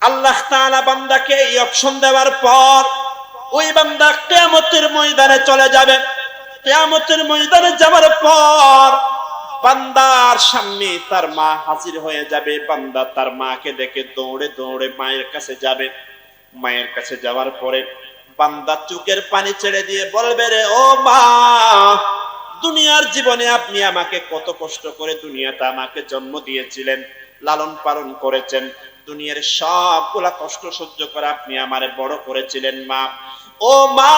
আল্লাহ তাআলা বান্দাকে এই অপশন দেওয়ার পর ওই বান্দা কিয়ামতের ময়দানে চলে যাবে। কিয়ামতের ময়দানে যাওয়ার পর বান্দার সামনে তার মা হাজির হয়ে যাবে। বান্দা তার মাকে দেখে দৌড়ে দৌড়ে মায়ের কাছে যাবে। মায়ের কাছে যাওয়ার পরে বান্দা চোখের পানি ছেড়ে দিয়ে বলবে, রে ও মা, দুনিয়ার জীবনে আপনি আমাকে কত কষ্ট করে দুনিয়াতে আমাকে জন্ম দিয়েছিলেন, লালন পালন করেছেন, দুনিয়ার সবগুলা কষ্ট সহ্য করে আপনি আমারে বড় করেছিলেন মা। ও মা,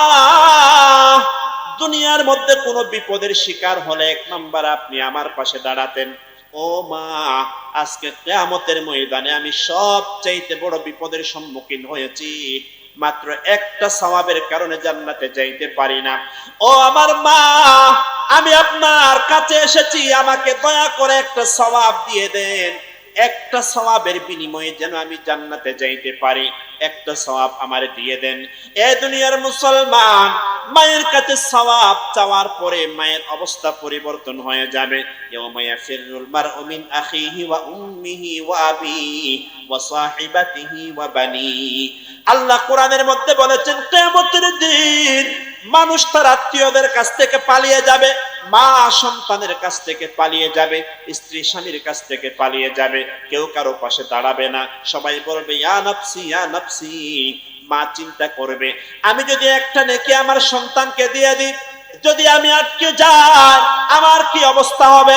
দুনিয়ার মধ্যে কোনো বিপদের শিকার হলে এক নাম্বার আপনি আমার পাশে দাঁড়াতেন। ও মা, আজকে কিয়ামতের ময়দানে আমি সবচাইতে বড় বিপদের সম্মুখীন হয়েছি, মাত্র একটা সওয়াবের কারণে জান্নাতে যাইতে পারি না। ও আমার মা, আমি আপনার কাছে এসেছি, আমাকে দয়া করে একটা সওয়াব দিয়ে দেন। একটা সওয়াবের বিনিময়ে যেন আমি জান্নাতে যাইতে পারি, একটা সওয়াব আমারে দিয়ে দেন। এ দুনিয়ার মুসলমান, মায়ের কাছে সওয়াব চাওয়ার পরে মায়ের অবস্থা পরিবর্তন হয়ে যাবে। ইয়াউমা ইয়াফিরুল মারউ মিন আখিহি ওয়া উম্মিহি ওয়া আবিহি ওয়া সাহিবাতিহি ওয়া বানিহি। আল্লাহ কোরআনের মধ্যে বলেছেন, কিয়ামতের দিন মানুষ তার আত্মীয়দের কাছ থেকে পালিয়ে যাবে, মা সন্তানের কাছ থেকে পালিয়ে যাবে, স্ত্রী স্বামীর কাছ থেকে পালিয়ে যাবে, কেউ কারো পাশে দাঁড়াবে না। সবাই বলবে ইয়া নাফসি ইয়া নাফসি। মা চিন্তা করবে, আমি যদি একটা নেকি আমার সন্তানকে দিয়ে দিই, যদি আমি আটকে যাই আমার কি অবস্থা হবে।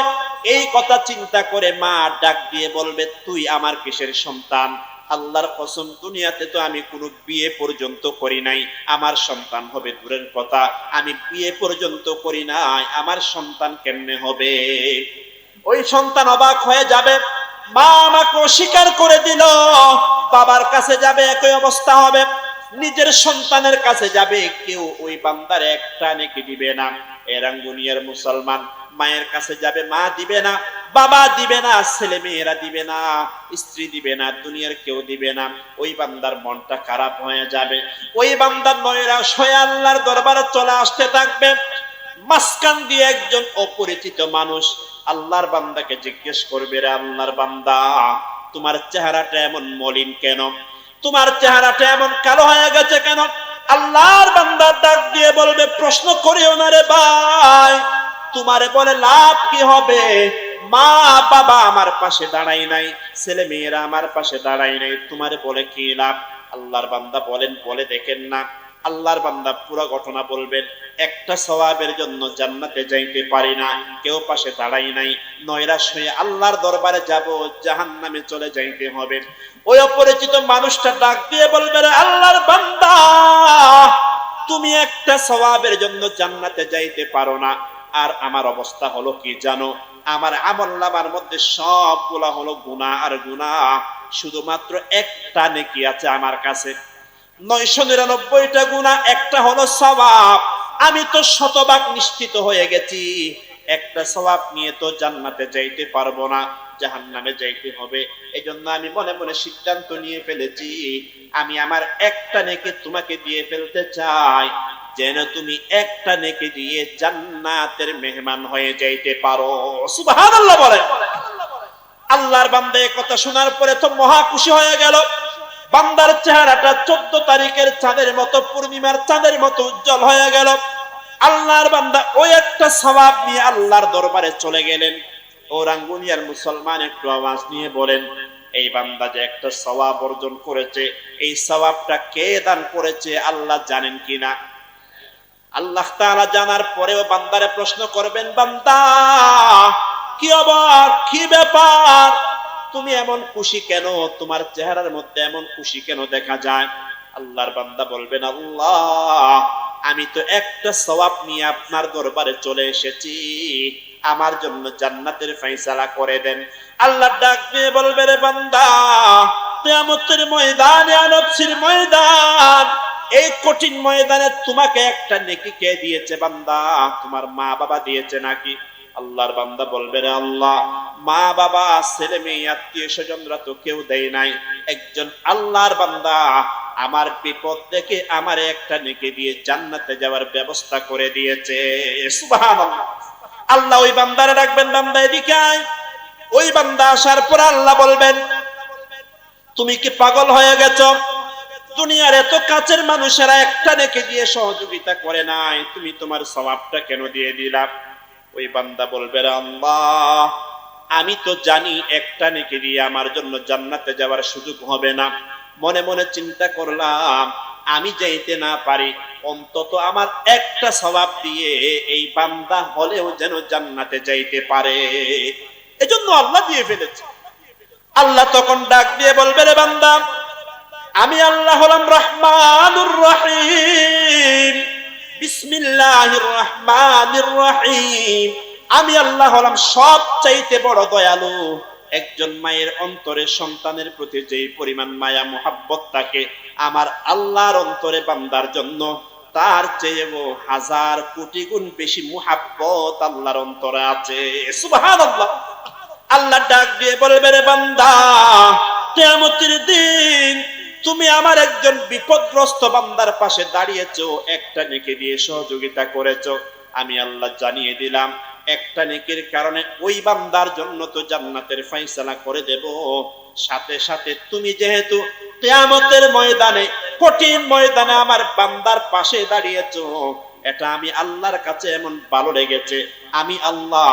এই কথা চিন্তা করে মা ডাক দিয়ে বলবে, তুই আমার কিসের সন্তান? আল্লাহর কসম, দুনিয়াতে তো আমি কোনো বিয়ে পর্যন্ত করি নাই, আমার সন্তান হবে দূরের কথা, আমি বিয়ে পর্যন্ত করি নাই, আমার সন্তান কেমনে হবে? ওই সন্তান অবাক হয়ে যাবে, মা আমাকে অস্বীকার করে দিল। বাবার কাছে যাবে, একই অবস্থা হবে। নিজের সন্তানের কাছে যাবে, কেউ ওই বান্দার একটা নেকি দিবে না। এরাঙ্গুনিয়ার মুসলমান, মায়ের কাছে যাবে, মা দিবে না, বাবা দিবে না, ছেলে মেয়েরা দিবে না, স্ত্রী দিবে না, দুনিয়ার কেউ দিবে না। ওই বান্দার মনটা খারাপ হয়ে যাবে। ওই বান্দার নয়রাশ হয়ে আল্লাহর দরবারে চলে আসতে থাকবে। মাঝখান দিয়ে একজন অপরিচিত মানুষ আল্লাহর বান্দাকে জিজ্ঞেস করবে, রে আল্লাহর বান্দা, তোমার চেহারাটা এমন মলিন কেন? তোমার চেহারাটা এমন কালো হয়ে গেছে কেন? আল্লাহর বান্দা ডাক দিয়ে বলবে, প্রশ্ন করিও না রে ভাই, তোমারে বলে লাভ কি হবে? মা বাবা আমার পাশে দাঁড়াই নাই, ছেলে মেয়েরা আমার পাশে দাঁড়াই নাই, তোমারে বলে কি লাভ? আল্লাহর বান্দা বলেন, বলে দেখেন না। আল্লাহর বান্দা পুরো ঘটনা বলবেন। একটা সওয়াবের জন্য জান্নাতে যাইতে পারি না, কেউ পাশে দাঁড়াই নাই, নয়রাশ হয়ে আল্লাহর দরবারে যাব, জাহান্নামে চলে যাইতে হবে। ওই অপরিচিত মানুষটা ডাক দিয়ে বলবে, রে আল্লাহর বান্দা, তুমি একটা সওয়াবের জন্য জান্নাতে যাইতে পারো না, আর আমার অবস্থা হলো কি জানো? আমার আমলনামার মধ্যে সবগুলা হলো গুনাহ আর গুনাহ, শুধুমাত্র একটা নেকি আছে আমার কাছে। 999টা গুনাহ, একটা হলো সওয়াব। আমি তো শতভাগ নিশ্চিত হয়ে গেছি, একটা সওয়াব নিয়ে তো জান্নাতে যাইতে পারবো না, জাহান্নামে যাইতে হবে। এজন্য আমি মনে মনে সিদ্ধান্ত নিয়ে ফেলেছি, আমি আমার একটা নেকি তোমাকে দিয়ে ফেলতে চাই, যেন তুমি একটা নেকি দিয়ে জান্নাতের মেহমান হয়ে যাইতে পারো। সুবহানাল্লাহ বলেন। আল্লাহর বান্দা এই কথা শোনার পরে তো মহা খুশি হয়ে গেল। বান্দার চেহারাটা 14 তারিখের চাঁদের মতো, পূর্ণিমার চাঁদের মতো উজ্জ্বল হয়ে গেল। আল্লাহর বান্দা ওই একটা সওয়াব নিয়ে আল্লাহর দরবারে চলে গেলেন। ও রাঙ্গুনিয়ার মুসলমান, একটু আওয়াজ নিয়ে বলেন, এই বান্দা যে একটা সওয়াব অর্জন করেছে, এই সওয়াবটা কে দান করেছে আল্লাহ জানেন কিনা? আল্লাহ তাআলা জানার পরেও বান্দারে প্রশ্ন করবেন, বান্দা কি অবাক, কি ব্যাপার, তুমি এমন খুশি কেন? তোমার চেহারার মধ্যে এমন খুশি কেন দেখা যায়? আল্লাহর বান্দা বলবেন, আল্লাহ, আমি তো একটা সওয়াব নিয়ে আপনার দরবারে চলে এসেছি, আমার জন্য জান্নাতের ফয়সালা করে দেন। আল্লাহ ডাক দিয়ে বলবে, রে বান্দা, কিয়ামতের ময়দানে, আনফসির ময়দান, এই কঠিন ময়দানে তোমাকে একটা নেকি কে দিয়েছে বান্দা? তোমার মা বাবা দিয়েছে নাকি? আল্লাহর বান্দা বলবে, রে আল্লাহ, মা বাবা, ছেলে মেয়ে, আত্মীয় স্বজনরা তো কেউ দেয় নাই। একজন আল্লাহর বান্দা আমার বিপদ দেখে আমার একটা নেকি দিয়ে জান্নাতে যাওয়ার ব্যবস্থা করে দিয়েছে। সুবহানাল্লাহ। আল্লাহ ওই বান্দারে ডাকবেন, বান্দা এদিকে আয়। ওই বান্দা আসার পর আল্লাহ বলবেন, তুমি কি পাগল হয়ে গেছো? দুনিয়ার এত কাছের মানুষেরা একটা নেকি দিয়ে সহযোগিতা করে নাই, তুমি তোমার সওয়াবটা কেন দিয়ে দিলা? ওই বান্দা বলবে, রে আল্লাহ, আমি তো জানি একটা নেকি দিয়ে আমার জন্য জান্নাতে যাওয়ার সুযোগ হবে না। মনে মনে চিন্তা করলাম, আমি যাইতে না পারি, অন্তত আমার একটা সওয়াব দিয়ে এই বান্দা হলেও যেন জান্নাতে যাইতে পারে। এজন্য আল্লাহ দিয়ে ফেলেছে। আল্লাহ তখন ডাক দিয়ে বলবে, রে বান্দা, আমি আল্লাহ হলাম রহমানুর রহিম, বিসমিল্লাহির রহমানির রহিম। আমি আল্লাহ হলাম সবচাইতে বড় দয়ালু। একজন মায়ের অন্তরে সন্তানের প্রতি যেই পরিমাণ মায়া মুহাব্বত থাকে, আমার আল্লাহর অন্তরে বান্দার জন্য তার চেয়েও হাজার কোটি গুণ বেশি মুহাব্বত আল্লাহর অন্তরে আছে। সুবহানাল্লাহ। আল্লাহ ডাক দিয়ে বলবে, রে বান্দা, কিয়ামতের দিন তুমি আমার একজন বিপদগ্রস্ত বান্দার পাশে দাঁড়িয়েছো, একটা নেকি দিয়ে সহযোগিতা করেছো। আমি আল্লাহ জানিয়ে দিলাম, একটা নেকির কারণে ওই বান্দার জন্য তো জান্নাতের ফয়সালা করে দেব। সাথে সাথে তুমি যেহেতু কিয়ামতের ময়দানে, কঠিন ময়দানে আমার বান্দার পাশে দাঁড়িয়েছো, এটা আমি আল্লাহর কাছে এমন ভালো লেগেছে, আমি আল্লাহ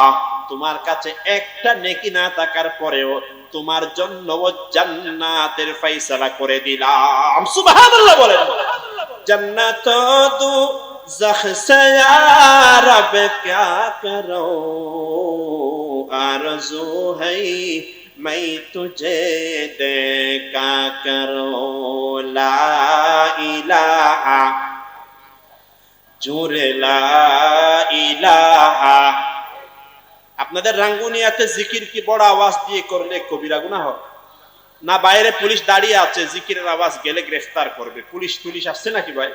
তোমার কাছে একটা নেকি না থাকার পরেও তোমার জন্য জান্নাতের ফয়সালা করে দিলাম। সুবহানাল্লাহ বলেন। জান্নাত দু ज़ख से या रब क्या करो, आरज़ू है मैं तुझे देखा करो, ला इलाहा জোরে লা ইলাহা। আপনাদের রাঙ্গুনিয়াতে জিকির কি বড় আওয়াজ দিয়ে করলে কবিরা গুনাহ হয় না? বাইরে পুলিশ দাঁড়িয়ে আছে, জিকিরের আওয়াজ গেলে গ্রেফতার করবে, পুলিশ আসছে নাকি ভাই?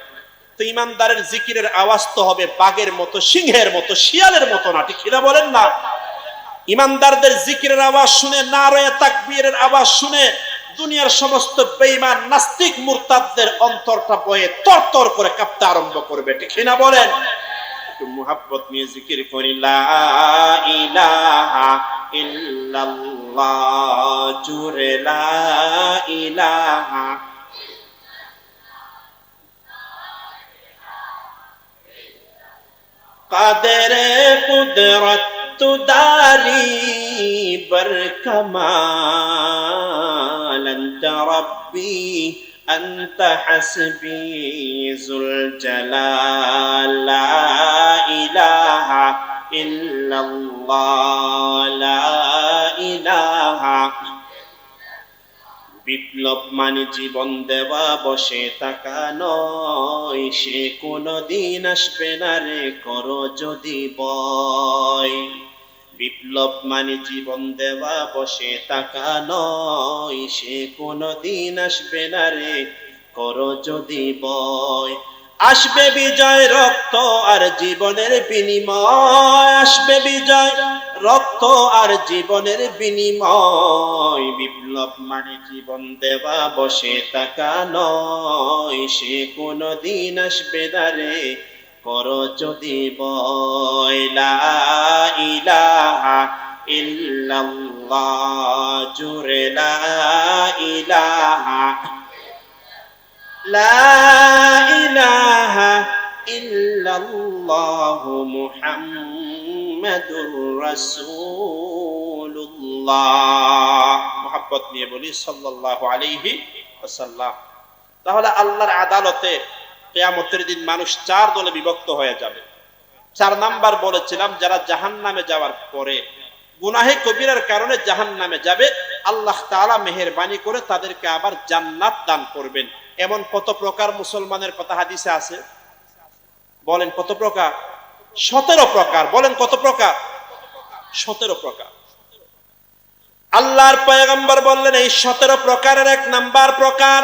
তো ইমানদারের জিকিরের আওয়াজ তো হবে বাঘের মতো, সিংহের মতো, শিয়ালের মতো না, ঠিক কিনা বলেন না? ইমানদারদের জিকিরের আওয়াজ শুনে, নারায়ে তাকবীরের আওয়াজ শুনে দুনিয়ার সমস্ত বেঈমান নাস্তিক মুরতাদদের অন্তরটা বয়ে তরতর করে কাঁপতে আরম্ভ করবে, ঠিক কিনা বলেন? একটু মুহাব্বত নিয়ে জিকির করি, লা ইলাহা ইল্লাল্লাহ, জুরে লা ইলাহা। قادر قدرت تو داری بر کمال، انت ربی انت حسبی ذو الجلال، لا الہ الا اللہ، لا الہ। বিপ্লব মানে জীবন দেওয়া, বসে থাকা নয়, সে কোনদিন আসবে না রে, করো যদি বয়। বিপ্লব মানে জীবন দেওয়া, বসে থাকা নয়, সে কোনদিন আসবে না রে, করো যদি বয়। আসবে বিজয়, রক্ত আর জীবনের বিনিময়, আসবে বিজয়, রক্ত আর জীবনের বিনিময়। বিপ্লব মানে জীবন দেওয়া, বসে থাকা নয়, সে কোনদিন আসবে না রে, করো যদি বয়। লা ইলাহা ইল্লাল্লাহ, জুরে লা ইলাহা, লা ইলাহা ইল্লাল্লাহ মুহাম্মাদুর রাসূলুল্লাহ। মুহাব্বত নিয়ে বলি সাল্লাল্লাহু আলাইহি ওয়াসাল্লাম। তাহলে আল্লাহর আদালতে কিয়ামতের দিন মানুষ চার দলে বিভক্ত হয়ে যাবে। 4 নাম্বার বলেছিলাম, যারা জাহান্নামে যাওয়ার পরে গুনাহে কবিরার কারণে জাহান্নামে যাবে, আল্লাহ তাআলা মেহেরবানি করে তাদেরকে আবার জান্নাত দান করবেন। এমন কত প্রকার মুসলমানের কথা হাদিসে আছে? বলেন কত প্রকার? 17 প্রকার। বলেন কত প্রকার? 17 প্রকার। আল্লাহর পয়গম্বর বললেন এই 17 প্রকারের 1 নাম্বার প্রকার,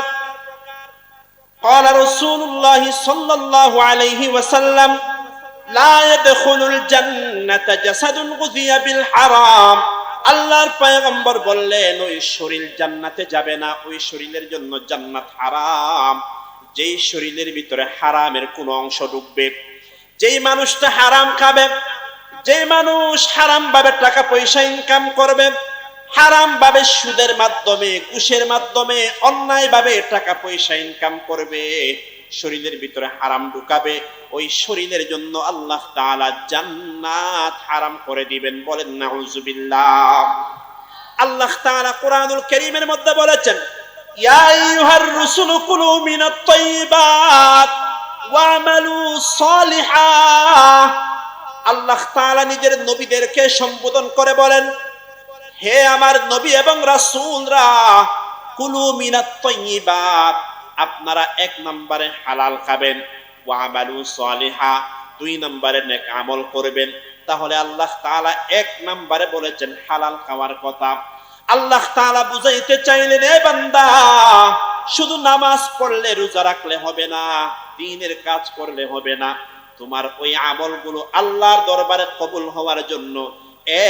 قال رسول الله صلى الله عليه وسلم لا يدخل الجنة جسد غذي بالحرام। আল্লাহর পয়গম্বর বললেন ওই শরীর জান্নাতে যাবে না, ওই শরীরের জন্য জান্নাত হারাম। যেই শরীরের ভিতরে হারামের কোন অংশ ঢুকবে, যেই মানুষটা হারাম খাবে, যেই মানুষ হারাম ভাবে টাকা পয়সা ইনকাম করবে, হারাম ভাবে সুদের মাধ্যমে, ঘুষের মাধ্যমে, অন্যায় ভাবে টাকা পয়সা ইনকাম করবে, শরীরের ভিতরে হারাম ঢুকাবে, ওই শরীরের জন্য আল্লাহ তাআলা জান্নাত হারাম করে দিবেন। বলেন নাউজুবিল্লাহ। আল্লাহ তাআলা কোরআনুল কারীমের মধ্যে বলেছেন, ইয়া আইয়ুহার রুসুলু কুলু মিনাত তাইয়্যিবাত ওয়া'মালু সালিহা। আল্লাহ তাআলা নিজের নবীদেরকে সম্বোধন করে বলেন, হে আমার নবী এবং রাসূলরা, কুলু মিনাত তাইয়্যিবাত, আপনারা এক নম্বরে হালাল খাবেন, ওয়া'মালু সালিহা, দুই নম্বরে নেক আমল করবেন। তাহলে আল্লাহ তাআলা এক নম্বরে বলেছেন হালাল খাওয়ার কথা। আল্লাহ তাআলা বুঝাইতে চাইলেন, এ বান্দা, শুধু নামাজ পড়লে রোজা রাখলে হবে না, দ্বীনের কাজ করলে হবে না, তোমার ওই আমলগুলো আল্লাহর দরবারে কবুল হওয়ার জন্য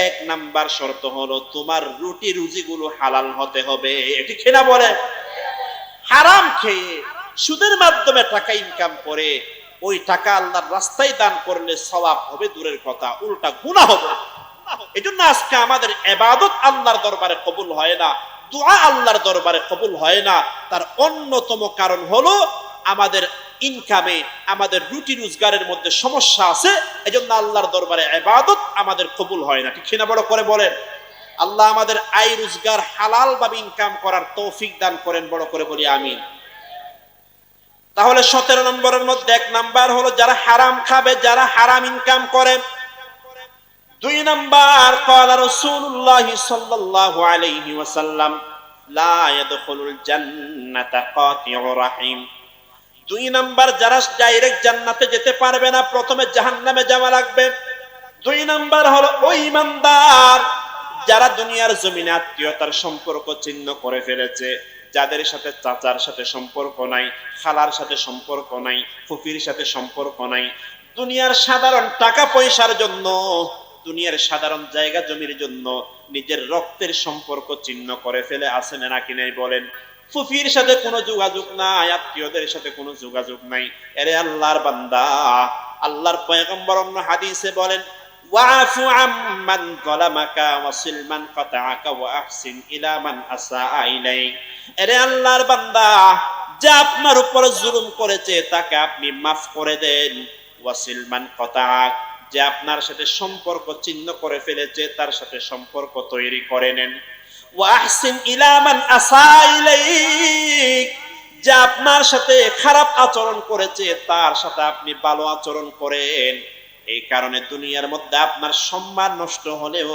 এক নাম্বার শর্ত হলো তোমার রুটি রুজিগুলো হালাল হতে হবে। ঠিক না বলে? হারাম খেয়ে সুদের মাধ্যমে টাকা ইনকাম করে ওই টাকা আল্লাহর রাস্তায় দান করলে সওয়াব হবে দূরের কথা, উল্টা গুনাহ হবে। এজন্য আজকে আমাদের ইবাদত আল্লাহর দরবারে কবুল হয় না, দোয়া আল্লাহর দরবারে কবুল হয় না। তার অন্যতম কারণ হলো আমাদের ইনকামে, আমাদের রুটি রোজগারের মধ্যে সমস্যা আছে। এজন্য আল্লাহর দরবারে ইবাদত আমাদের কবুল হয় না। ঠিক না? বড় করে বলেন। আল্লাহ আমাদের আয় রোজগার হালাল ভাবে ইনকাম করার তৌফিক দান করেন। বড় করে বলি আমিন। তাহলে 17 নম্বরের মধ্যে 1 নাম্বার হলো যারা হারাম খাবে, যারা হারাম ইনকাম করে। 2 নাম্বার, ক্বালা রাসূলুল্লাহ সাল্লাল্লাহু আলাইহি ওয়াসাল্লাম, লা ইয়াদখুলুল জান্নাতা কাতিউর রাহিম। 2 নাম্বার, যারা ডাইরেক্ট জান্নাতে যেতে পারবে না, প্রথমে জাহান্নামে যাওয়া লাগবে। 2 নাম্বার হলো ওই ইমানদার যারা দুনিয়ার জমিনে আত্মীয়তার সম্পর্ক ছিন্ন করে ফেলেছে, যাদের সাথে চাচার সাথে সম্পর্ক নাই, খালার সাথে সম্পর্ক নাই, ফুফির সাথে সম্পর্ক নাই, দুনিয়ার সাধারণ টাকা পয়সার জন্য, দুনিয়ার সাধারণ জায়গা জমির জন্য নিজের রক্তের সম্পর্ক ছিন্ন করে ফেলে। আছেন নাকি নাই বলেন? ফুফির সাথে কোনো যোগাযোগ নাই, আত্মীয়দের সাথে কোনো যোগাযোগ নাই। এরে আল্লাহর বান্দা, আল্লাহর পয়গম্বর অন্য হাদিসে বলেন, ওয়াফু আম্মান যালামাকা ওয়াসিল মান কাতাআকা ওয়া আহসিন ইলা মান আসাআ ইলাইক। এরে আল্লাহর বান্দা, যে আপনার উপর জুলুম করেছে তাকে আপনি মাফ করে দেন। ওয়াসিল মান কাতাআক, যে আপনার সাথে সম্পর্ক ছিন্ন করে ফেলেছে তার সাথে সম্পর্ক তৈরি করে নেন। ওয়া আহসিন ইলা মান আসাআ ইলাইক, যে আপনার সাথে খারাপ আচরণ করেছে তার সাথে আপনি ভালো আচরণ করেন। এই কারণে দুনিয়ার মধ্যে আপনার সম্মান নষ্ট হলেও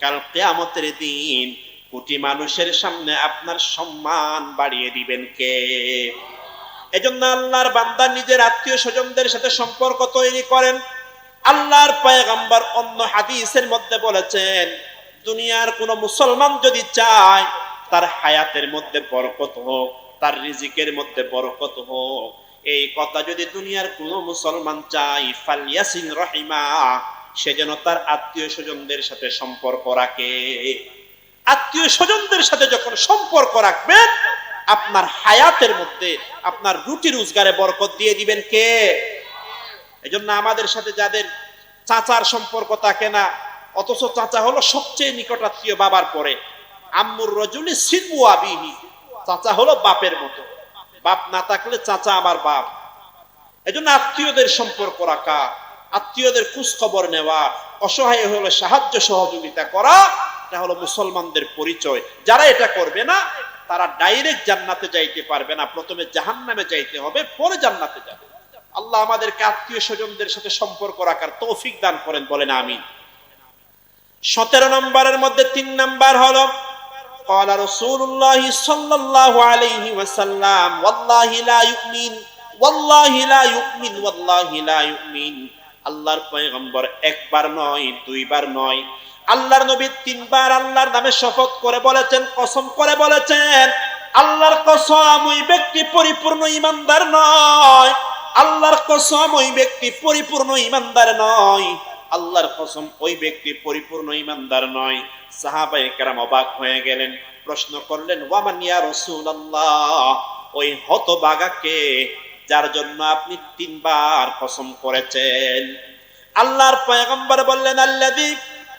কাল কিয়ামতের দিন কোটি মানুষের সামনে আপনার সম্মান বাড়িয়ে দিবেন কে? এজন্য আল্লাহর বান্দা নিজের আত্মীয় স্বজনদের সাথে সম্পর্ক তৈরি করেন। আল্লাহর পয়গম্বর অন্য হাদিসের মধ্যে বলেছেন, দুনিয়ার কোন মুসলমান যদি চায় তার হায়াতের মধ্যে বরকত হোক, তার রিজিকের মধ্যে বরকত হোক, এই কথা যদি দুনিয়ার কোন মুসলমান চায়, ফালিয়াসিন রহিমা, সে যেন তার আত্মীয় স্বজনদের সাথে সম্পর্ক রাখে। আত্মীয় স্বজনদের সাথে যখন সম্পর্ক রাখবেন, আপনার হায়াতের মধ্যে আপনার রুটি রোজগারে বরকত দিয়ে দিবেন কে? এজন্য আমাদের সাথে যাদের চাচার সম্পর্ক থাকে না, অথচ চাচা হলো সবচেয়ে নিকট আত্মীয় বাবার পরে, আম্মুর রজুলি সিনু আবিহি, চাচা হলো বাপের মতো, বাপ না থাকলে চাচা আমার বাপ। এজন্য আত্মীয়দের সম্পর্ক রাখা, আত্মীয়দের খোঁজ খবর নেওয়া, অসহায় হলে সাহায্য সহযোগিতা করা, এটা হলো মুসলমানদের পরিচয়। যারা এটা করবে না তারা ডাইরেক্ট জান্নাতে যাইতে পারবে না, প্রথমে জাহান্নামে যাইতে হবে, পরে জান্নাতে যাবে। আল্লাহ আমাদেরকে আত্মীয় স্বজনদের সাথে সম্পর্ক রাখার তৌফিক দান করেন, বলেন আমিন। 17 নম্বরের মধ্যে 3 নাম্বার হলো, ক্বালা রাসূলুল্লাহ সাল্লাল্লাহু আলাইহি ওয়াসাল্লাম, ওয়াল্লাহি লা ইউমিন, ওয়াল্লাহি লা ইউমিন, ওয়াল্লাহি লা ইউমিন। আল্লাহর পয়গম্বর একবার নয়, দুইবার নয়, আল্লাহর নবী 3 বার আল্লাহর নামে শপথ করে বলেছেন, কসম করে বলেছেন, আল্লাহর কসম, ওই ব্যক্তি পরিপূর্ণ ঈমানদার নয়। আল্লাহর কসম, ওই ব্যক্তি পরিপূর্ণ ঈমানদার নয়। আল্লাহর কসম, ওই ব্যক্তি পরিপূর্ণ ঈমানদার নয়। সাহাবায়ে কেরাম অবাক হয়ে গেলেন, প্রশ্ন করলেন, ওয়ামান ইয়া রাসূলুল্লাহ, ওই হতভাগাকে যার জন্য আপনি 3 বার কসম করেছেন? আল্লাহর পয়গম্বর বললেন, আল্লাযী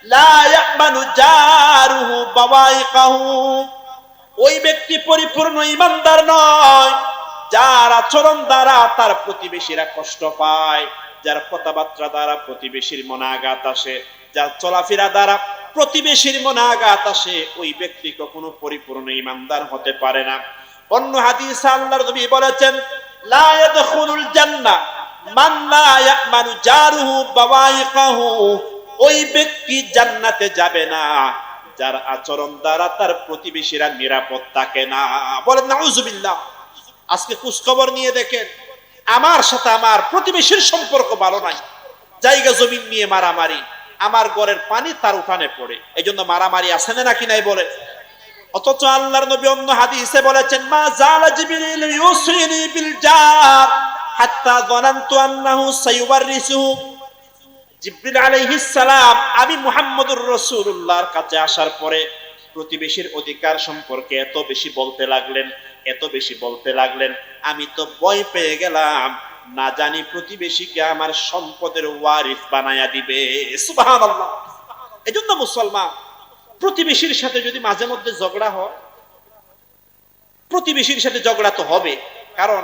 লা ইয়ামানু জারুহু বাওয়াইকাহু, ওই ব্যক্তি পরিপূর্ণ ঈমানদার নয় যার আচরণ দ্বারা তার প্রতিবেশীরা কষ্ট পায়, যার কথাবার্তা দ্বারা প্রতিবেশীর মনে আঘাত আসে, যার চলাফেরা দ্বারা প্রতিবেশীর মনে আঘাত আসে, ওই ব্যক্তি কখনো পরিপূর্ণ ঈমানদার হতে পারে না। অন্য হাদিসে আল্লাহর নবী বলেছেন, লা ইয়াদখুলুল জান্নাহ মান লা ইয়ামানু জারুহু বাওয়াইকাহু, ওই ব্যক্তি জান্নাতে যাবে না যার আচরণ দ্বারা তার প্রতিবেশীরা নিরাপদ থাকে না। বলেন নাউজুবিল্লাহ। আজকে খোঁজখবর নিয়ে দেখেন, আমার সাথে আমার প্রতিবেশীর সম্পর্ক ভালো নাই, জায়গা জমিন নিয়ে মারামারি, আমার ঘরের পানি তার উঠানে পড়ে, এই জন্য মারামারি আছে না নাকি নাই বলে। অথচ আল্লাহর নবী অন্য হাদিসে বলেছেন, মা জালা জিবরিল ইউসিনি বিল জার হাত্তা যানানতু আন্নাহু সায়ুবাররিসুহু। জিবরিল আলাইহিস সালাম আমি মুহাম্মদুর রাসূলুল্লাহর কাছে আসার পরে প্রতিবেশীর অধিকার সম্পর্কে এত বেশি বলতে লাগলেন, এত বেশি বলতে লাগলেন, আমি তো ভয় পেয়ে গেলাম, না জানি প্রতিবেশীকে আমার সম্পদের ওয়ারিস বানায়া দিবে। সুবহানাল্লাহ। এজন্য মুসলমান, প্রতিবেশীর সাথে যদি মাঝে মধ্যে ঝগড়া হয়, প্রতিবেশীর সাথে ঝগড়া তো হবে, কারণ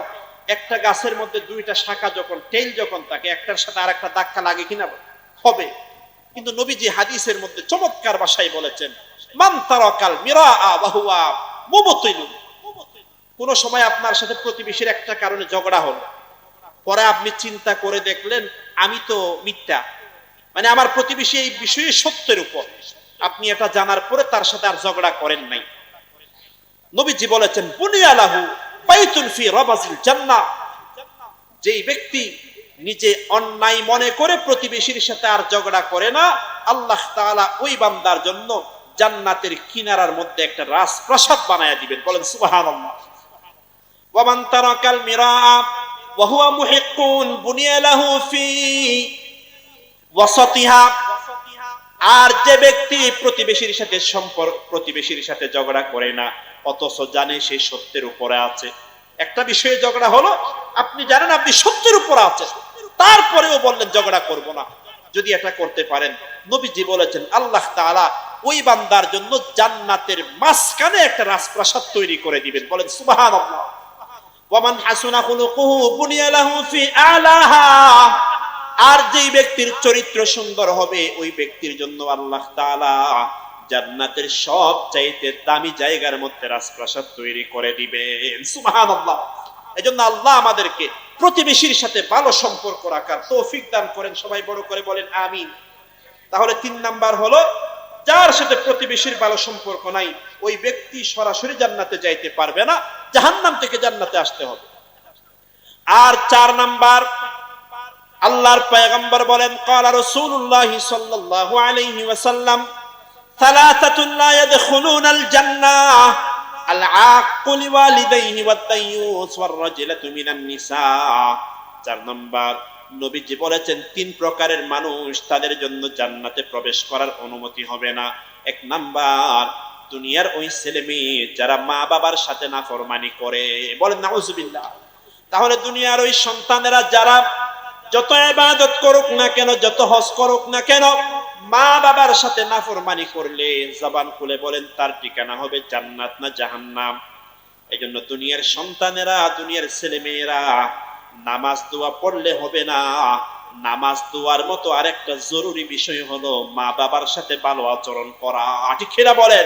একটা গাছের মধ্যে দুইটা শাখা যখন, টেইল যখন থাকে, একটার সাথে আরেকটা ধাক্কা লাগে কিনা, হবে। কিন্তু নবীজি হাদিসের মধ্যে চমৎকার ভাষায় বলেছেন, মান তারাকাল মিরাআ ওয়া হুয়া মুবতিলুন। কোন সময় আপনার সাথে প্রতিবেশীর একটা কারণে ঝগড়া হলো, পরে আপনি চিন্তা করে দেখলেন আমি তো মিথ্যা, মানে আমার প্রতিবেশী এই বিষয়ে সত্যের উপর, আপনি এটা জানার পরে তার সাথে আর ঝগড়া করেন নাই। নবীজি বলেছেন, বুনিয়া লাহু বাইতুন ফি রাবাজিল জান্নাহ, যেই ব্যক্তি নিজে অন্যায় মনে করে প্রতিবেশীর সাথে আর ঝগড়া করে না, আল্লাহ তাআলা ওই বান্দার জন্য জান্নাতের কিনারার মধ্যে একটা রাজপ্রাসাদ বানায়া দিবেন। বলেন সুবহানাল্লাহ। ওয়া মান তারাকাল মিরাআ ওয়া হুয়া মুহিক্কুন বুনিয়া লাহু ফি ওয়াসাতিহা, আর যে ব্যক্তি প্রতিবেশীর সাথে ঝগড়া করে না, অথচ জানে সে সত্যের উপরে আছে, একটা বিষয়ে ঝগড়া হলো, আপনি জানেন আপনি সত্যের উপর আছেন, তারপরেও বললেন ঝগড়া করব না, যদি এটা করতে পারেন, নবীজি বলেছেন আল্লাহ তাআলা ওই বান্দার জন্য জান্নাতের মাঝখানে একটা রাজপ্রাসাদ তৈরি করে দিবেন। বলেন সুবহানাল্লাহ। ওয়া মান হাসুনা খুলুকুহু বুনিয়া লাহু ফি আলাহা, আর যেই ব্যক্তির চরিত্র সুন্দর হবে, ওই ব্যক্তির জন্য আল্লাহ তাআলা জান্নাতের সবচাইতে দামি জায়গার মধ্যে রাজপ্রাসাদ তৈরি করে দিবেন। সুবহানাল্লাহ। এজন্য আল্লাহ আমাদেরকে প্রতিবেশীর সাথে ভালো সম্পর্ক রাখার তৌফিক দান করেন। সবাই বড় করে বলেন আমিন। তাহলে 3 নাম্বার হলো, যার সাথে প্রতিবেশীর ভালো সম্পর্ক নাই, ওই ব্যক্তি সরাসরি জান্নাতে যাইতে পারবে না, জাহান্নাম থেকে জান্নাতে আসতে হবে। আর 4 নাম্বার, আল্লাহর পয়গম্বর বলেন, ক্বালা রাসূলুল্লাহ সাল্লাল্লাহু আলাইহি ওয়াসাল্লাম, সালাসাতুন লা ইয়াদখুলুনাল জান্নাহ আল আক্কু লিওয়ালিদাইহি ওয়াদ দায়ুস ওয়ার রাজুলাতু মিনান নিসা। 4 নাম্বার, নবীজি বলেছেন 3 প্রকারের মানুষ, তাদের জন্য জান্নাতে প্রবেশ করার অনুমতি হবে না। 1 নাম্বার, দুনিয়ার ওই ছেলে মেয়ে যারা মা বাবার সাথে নাফরমানি করে। বলেন নাউজুবিল্লাহ। তাহলে দুনিয়ার ওই সন্তানেরা যারা যত ইবাদত করুক না কেন, যত হজ করুক না কেন, মা বাবার সাথে নাফরমানি করলে জবান খুলে বলেন তার ঠিকানা হবে জান্নাত না জাহান্নাম। এইজন্য দুনিয়ার সন্তানেরা, দুনিয়ার ছেলে মেয়েরা নামাজ দোয়া পড়লে হবে না, নামাজ দোয়ার মতো আরেকটা জরুরি বিষয় হলো মা বাবার সাথে ভালো আচরণ করা। ঠিক কিনা বলেন?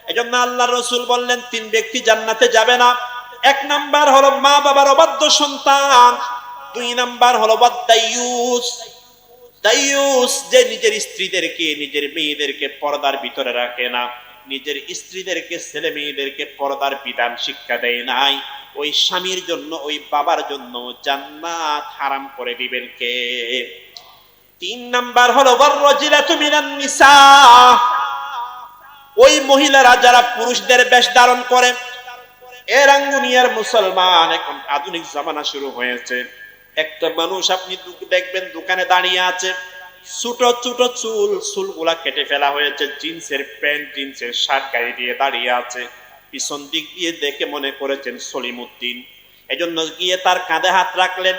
এইজন্য আল্লাহর রাসূল বললেন 3 ব্যক্তি জান্নাতে যাবে না। 1 নাম্বার হলো মা বাবার অবাধ্য সন্তান, 2 নাম্বার হলো দায়ুস। দায়ুস যে নিজের স্ত্রীদেরকে, নিজের মেয়েদেরকে পর্দার ভিতরে রাখে না, নিজের স্ত্রীদেরকে, ছেলে মেয়েদেরকে পর্দার বিধান শিক্ষা দেয় নাই, ওই স্বামীর জন্য, ওই বাবার জন্য জান্নাত হারাম করে দিবেন কে? 3 নাম্বার হলো ওয়াররাজিলাতু মিনান নিসা, ওই মহিলারা যারা পুরুষদের বেশ ধারণ করে। এর আঙ্গুনিয়ার মুসলমান, এখন আধুনিক জামানা শুরু হয়েছে। একটা মানুষ আপনি দেখবেন দোকানে দাঁড়িয়ে আছে, ছোট ছোট চুলগুলা কেটে ফেলা হয়েছে, জিন্সের প্যান্ট, জিন্সের শার্ট গায়ে দিয়ে দাঁড়িয়ে আছে, পিছন দিক দিয়ে দেখে মনে করেছেন সলিমউদ্দিন। এজন্য গিয়ে তার কাঁধে হাত রাখলেন,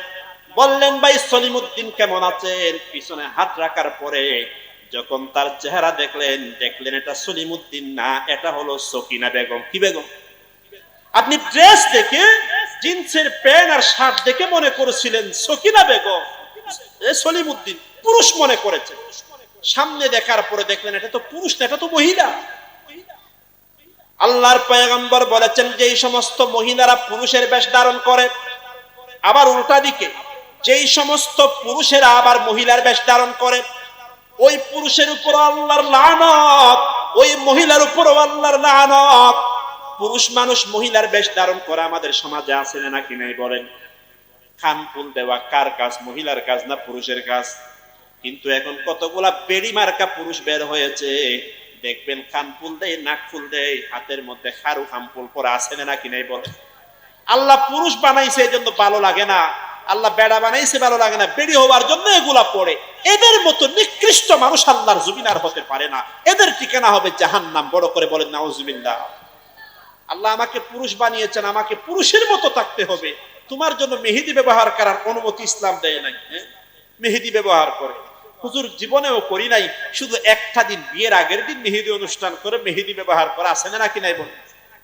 বললেন ভাই সলিমউদ্দিন কেমন আছেন? পিছনে হাত রাখার পরে যখন তার চেহারা দেখলেন এটা সলিমুদ্দিন না, এটা হলো সকিনা বেগম। কি বেগম? আপনি ড্রেস দেখে, জিন্সের প্যান্ট আর শার্ট দেখে মনে করেছিলেন সকিনা বেগম, সলিমুদ্দিন পুরুষ মনে করেছেন। সামনে দেখার পরে দেখলেন এটা তো পুরুষ না, এটা তো মহিলা। আল্লাহর পয়গম্বর বলেছেন যে এই সমস্ত মহিলারা পুরুষের বেশ ধারণ করে, আবার উল্টা দিকে যেই সমস্ত পুরুষেরা আবার মহিলার বেশ ধারণ করে, ওই পুরুষের উপর আল্লাহর লানত, ওই মহিলার উপর আল্লাহর লানত। পুরুষ মানুষ মহিলার বেশ ধারণ করা আমাদের সমাজে আছে নাকি নাই বলেন? কান ফুল দেওয়া কার কাজ? মহিলার কাজ না পুরুষের কাজ? কিন্তু এখন কতগুলা বেড়ি মার্কা পুরুষ বের হয়েছে, দেখবেন কান ফুল দেয়, নাক ফুল দেয়, হাতের মধ্যে খারু খামফুল পরে আছে নাকি নাই বলেন? আল্লাহ পুরুষ বানাইছে এই জন্য ভালো লাগে না, আল্লাহ বেড়া বানাইছে ভালো লাগে না, বেড়ি হওয়ার জন্য এগুলা পড়ে। এদের মতো নিকৃষ্ট মানুষ আল্লাহর জমিন আর হতে পারে না, এদের ঠিকানা হবে জাহান্নাম। বড় করে বলেন নাউজুবিল্লাহ। আল্লাহ আমাকে পুরুষ বানিয়েছেন, আমাকে পুরুষের মতো থাকতে হবে। তোমার জন্য মেহেদি ব্যবহার করার অনুমতি ইসলাম দেয় নাই। মেহেদি ব্যবহার করে হুজুর জীবনেও করি নাই, শুধু একটা দিন বিয়ের আগের দিন মেহেদি অনুষ্ঠান করে মেহেদি ব্যবহার করা আছে নাকি নাই বলেন?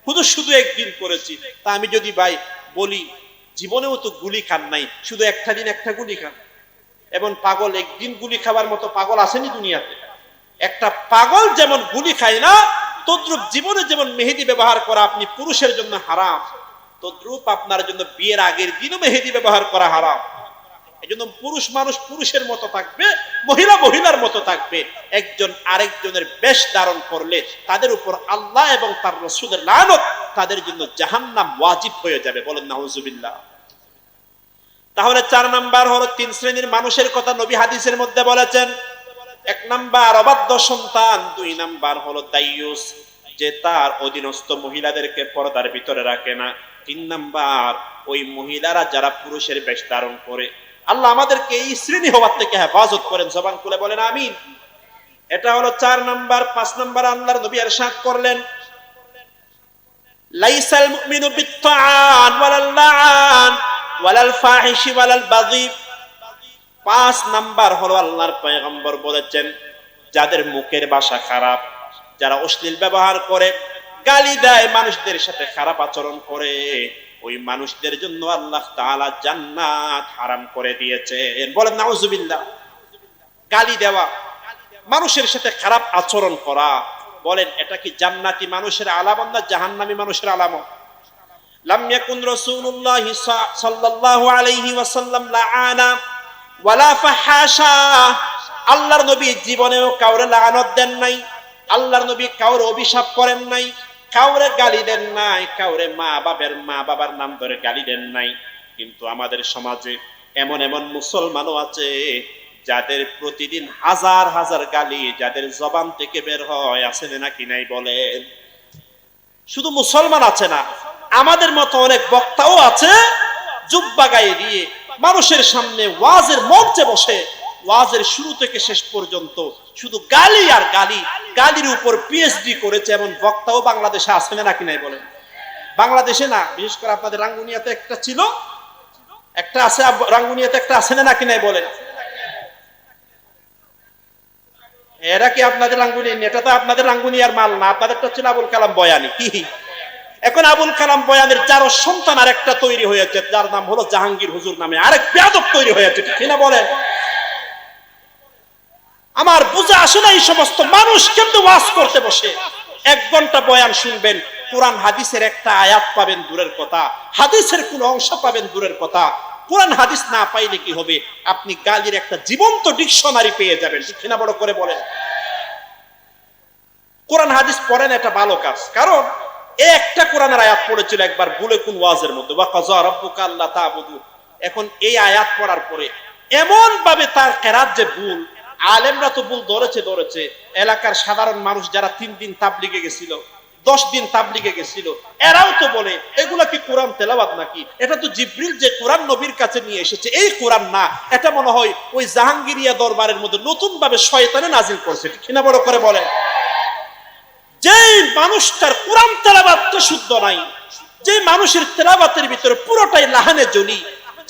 হুজুর শুধু একদিন করেছি। তা আমি যদি ভাই বলি জীবনেও তো গুলি খান নাই, শুধু একটা দিন একটা গুলি খান। এবং পাগল একদিন গুলি খাবার মতো পাগল আসেনি দুনিয়াতে। একটা পাগল যেমন গুলি খায় না, তদ্রুপ জীবনে যেমন মেহেদি ব্যবহার করা আপনি পুরুষের জন্য হারাম, তদ্রুপ আপনার জন্য বিয়ের আগের দিনও মেহেদি ব্যবহার করা হারাম। এই জন্য পুরুষ মানুষ পুরুষের মতো থাকবে, মহিলা মহিলার মতো থাকবে। একজন আরেকজনের বেশ ধারণ করলে তাদের উপর আল্লাহ এবং তার রাসূলের লানত, তাদের জন্য জাহান্নাম ওয়াজিব হয়ে যাবে। বলেন নাউজুবিল্লাহ। তাহলে 4 নাম্বার হলো 3 শ্রেণীর মানুষের কথা নবী হাদিসের মধ্যে বলেছেন। 1 নাম্বার অবাধ্য সন্তান, 2 নাম্বার হলো দাইয়ুস, যে তার অধীনস্থ মহিলাদেরকে পর্দার ভিতরে রাখে না, 3 নাম্বার ওই মহিলারা যারা পুরুষের বেশ ধারণ করে। আল্লাহ আমাদেরকে এই শ্রেণী হওয়ার থেকে হেফাজত করেন। জবান খুলে বলেন আমিন। এটা হলো 4 নাম্বার। 5 নাম্বার আল্লাহর নবী ইরশাদ করলেন, লাইসাল মুমিনু বিত্তাআন ওয়ালাল লাআন ওয়ালাল ফাহিশি ওয়ালাল বাযী। 5 নাম্বার হলো আল্লাহর পয়গম্বর বলেছেন, যাদের মুখের ভাষা খারাপ, যারা অশ্লীল ব্যবহার করে, গালি দেয়, মানুষদের সাথে খারাপ আচরণ করে, ওই মানুষদের জন্য আল্লাহ তাআলা জান্নাত হারাম করে দিয়েছেন। বলেন নাউজুবিল্লাহ। গালি দেওয়া, মানুষের সাথে খারাপ আচরণ করা, বলেন এটা কি জান্নাতি মানুষের আলামত না জাহান্নামী মানুষের আলামত? লাম ইয়াকুন রাসূলুল্লাহ সাল্লাল্লাহু আলাইহি ওয়াসাল্লাম লাআনা ওয়ালা ফাহাশা। আল্লাহর নবী জীবনেও কাউরে লাআনত দেন নাই, আল্লাহর নবী কাউরে অভিশাপ করেন নাই, কাউরে গালি দেন নাই, কাউরে মা বাবার নাম ধরে গালি দেন নাই। কিন্তু আমাদের সমাজে এমন এমন মুসলমানও আছে যাদের প্রতিদিন হাজার হাজার গালি যাদের জবান থেকে বের হয়, আছে নাকি নাই বলেন? শুধু মুসলমান আছে না, আমাদের মতো অনেক বক্তাও আছে, জুব্বা গায়ে দিয়ে মানুষের সামনে ওয়াজের মঞ্চে বসে ওয়াজের শুরু থেকে শেষ পর্যন্ত শুধু গালি আর গালি, গালির উপর পিএইচডি করেছে এমন বক্তাও বাংলাদেশে আছে নাকি নাই বলেন? বাংলাদেশে না, বিশেষ করে আপনাদের রাঙ্গুনিয়াতে একটা ছিল, একটা আছে, রাঙ্গুনিয়াতে একটা আছে নাকি নাই বলেন? এরা কি আপনাদের রাঙ্গুনি? এটা তো আপনাদের রাঙ্গুনিয়ার মাল না, আপনাদেরটা ছিল আবুল কালাম বয়ানি। কি এখন আবুল কালাম বয়ানের যার সন্তান আর একটা তৈরি হয়েছে, যার নাম হলো জাহাঙ্গীর হুজুর নামে আরেক বেয়াদব তৈরি হয়েছে, ঠিক না বলেন? আমার বুঝে আসে না এই সমস্ত মানুষ কেমনে ওয়াজ করতে বসে 1 ঘন্টা বয়ান শুনবেন, কোরআন হাদিসের একটা আয়াত পাবেন দূরের কথা, হাদিসের কোন অংশ পাবেন দূরের কথা। কোরআন হাদিস না পাইলে কি হবে? আপনি গালির একটা জীবন্ত ডিকশনারি পেয়ে যাবেন, ঠিক না? বড় করে বলেন। কোরআন হাদিস পড়েন, এটা ভালো কাজ। কারণ একটা কোরআনের আয়াত পড়েছিল একবার ভুলে কোন ওয়াজের মধ্যে, ওয়া কাযা রাব্বুকা আল্লা তা'বুদু। এখন এই আয়াত পড়ার পরে এমন ভাবে তার কেরাত যে ভুল, আলেমরা তো ভুল ধরেছে, এলাকার সাধারণ মানুষ যারা 3 দিন তাবলিগে গেছিল, 10 দিন তাবলিগে গেছিল, এরাও তো বলে এগুলা কি কোরআন তেলাওয়াত নাকি? এটা তো জিবরিল যে কোরআন নবীর কাছে নিয়ে এসেছে, এই কোরআন না, এটা মনে হয় ওই জাহাঙ্গীরিয়া দরবারের মধ্যে নতুন ভাবে শয়তানে নাজিল করছে, ঠিক না? বড় করে বলে। যেই মানুষটার কোরআন তেলাওয়াতটা শুদ্ধ নাই, যে মানুষের তেলাওয়াতের ভিতরে পুরোটাই লাহানে জলি,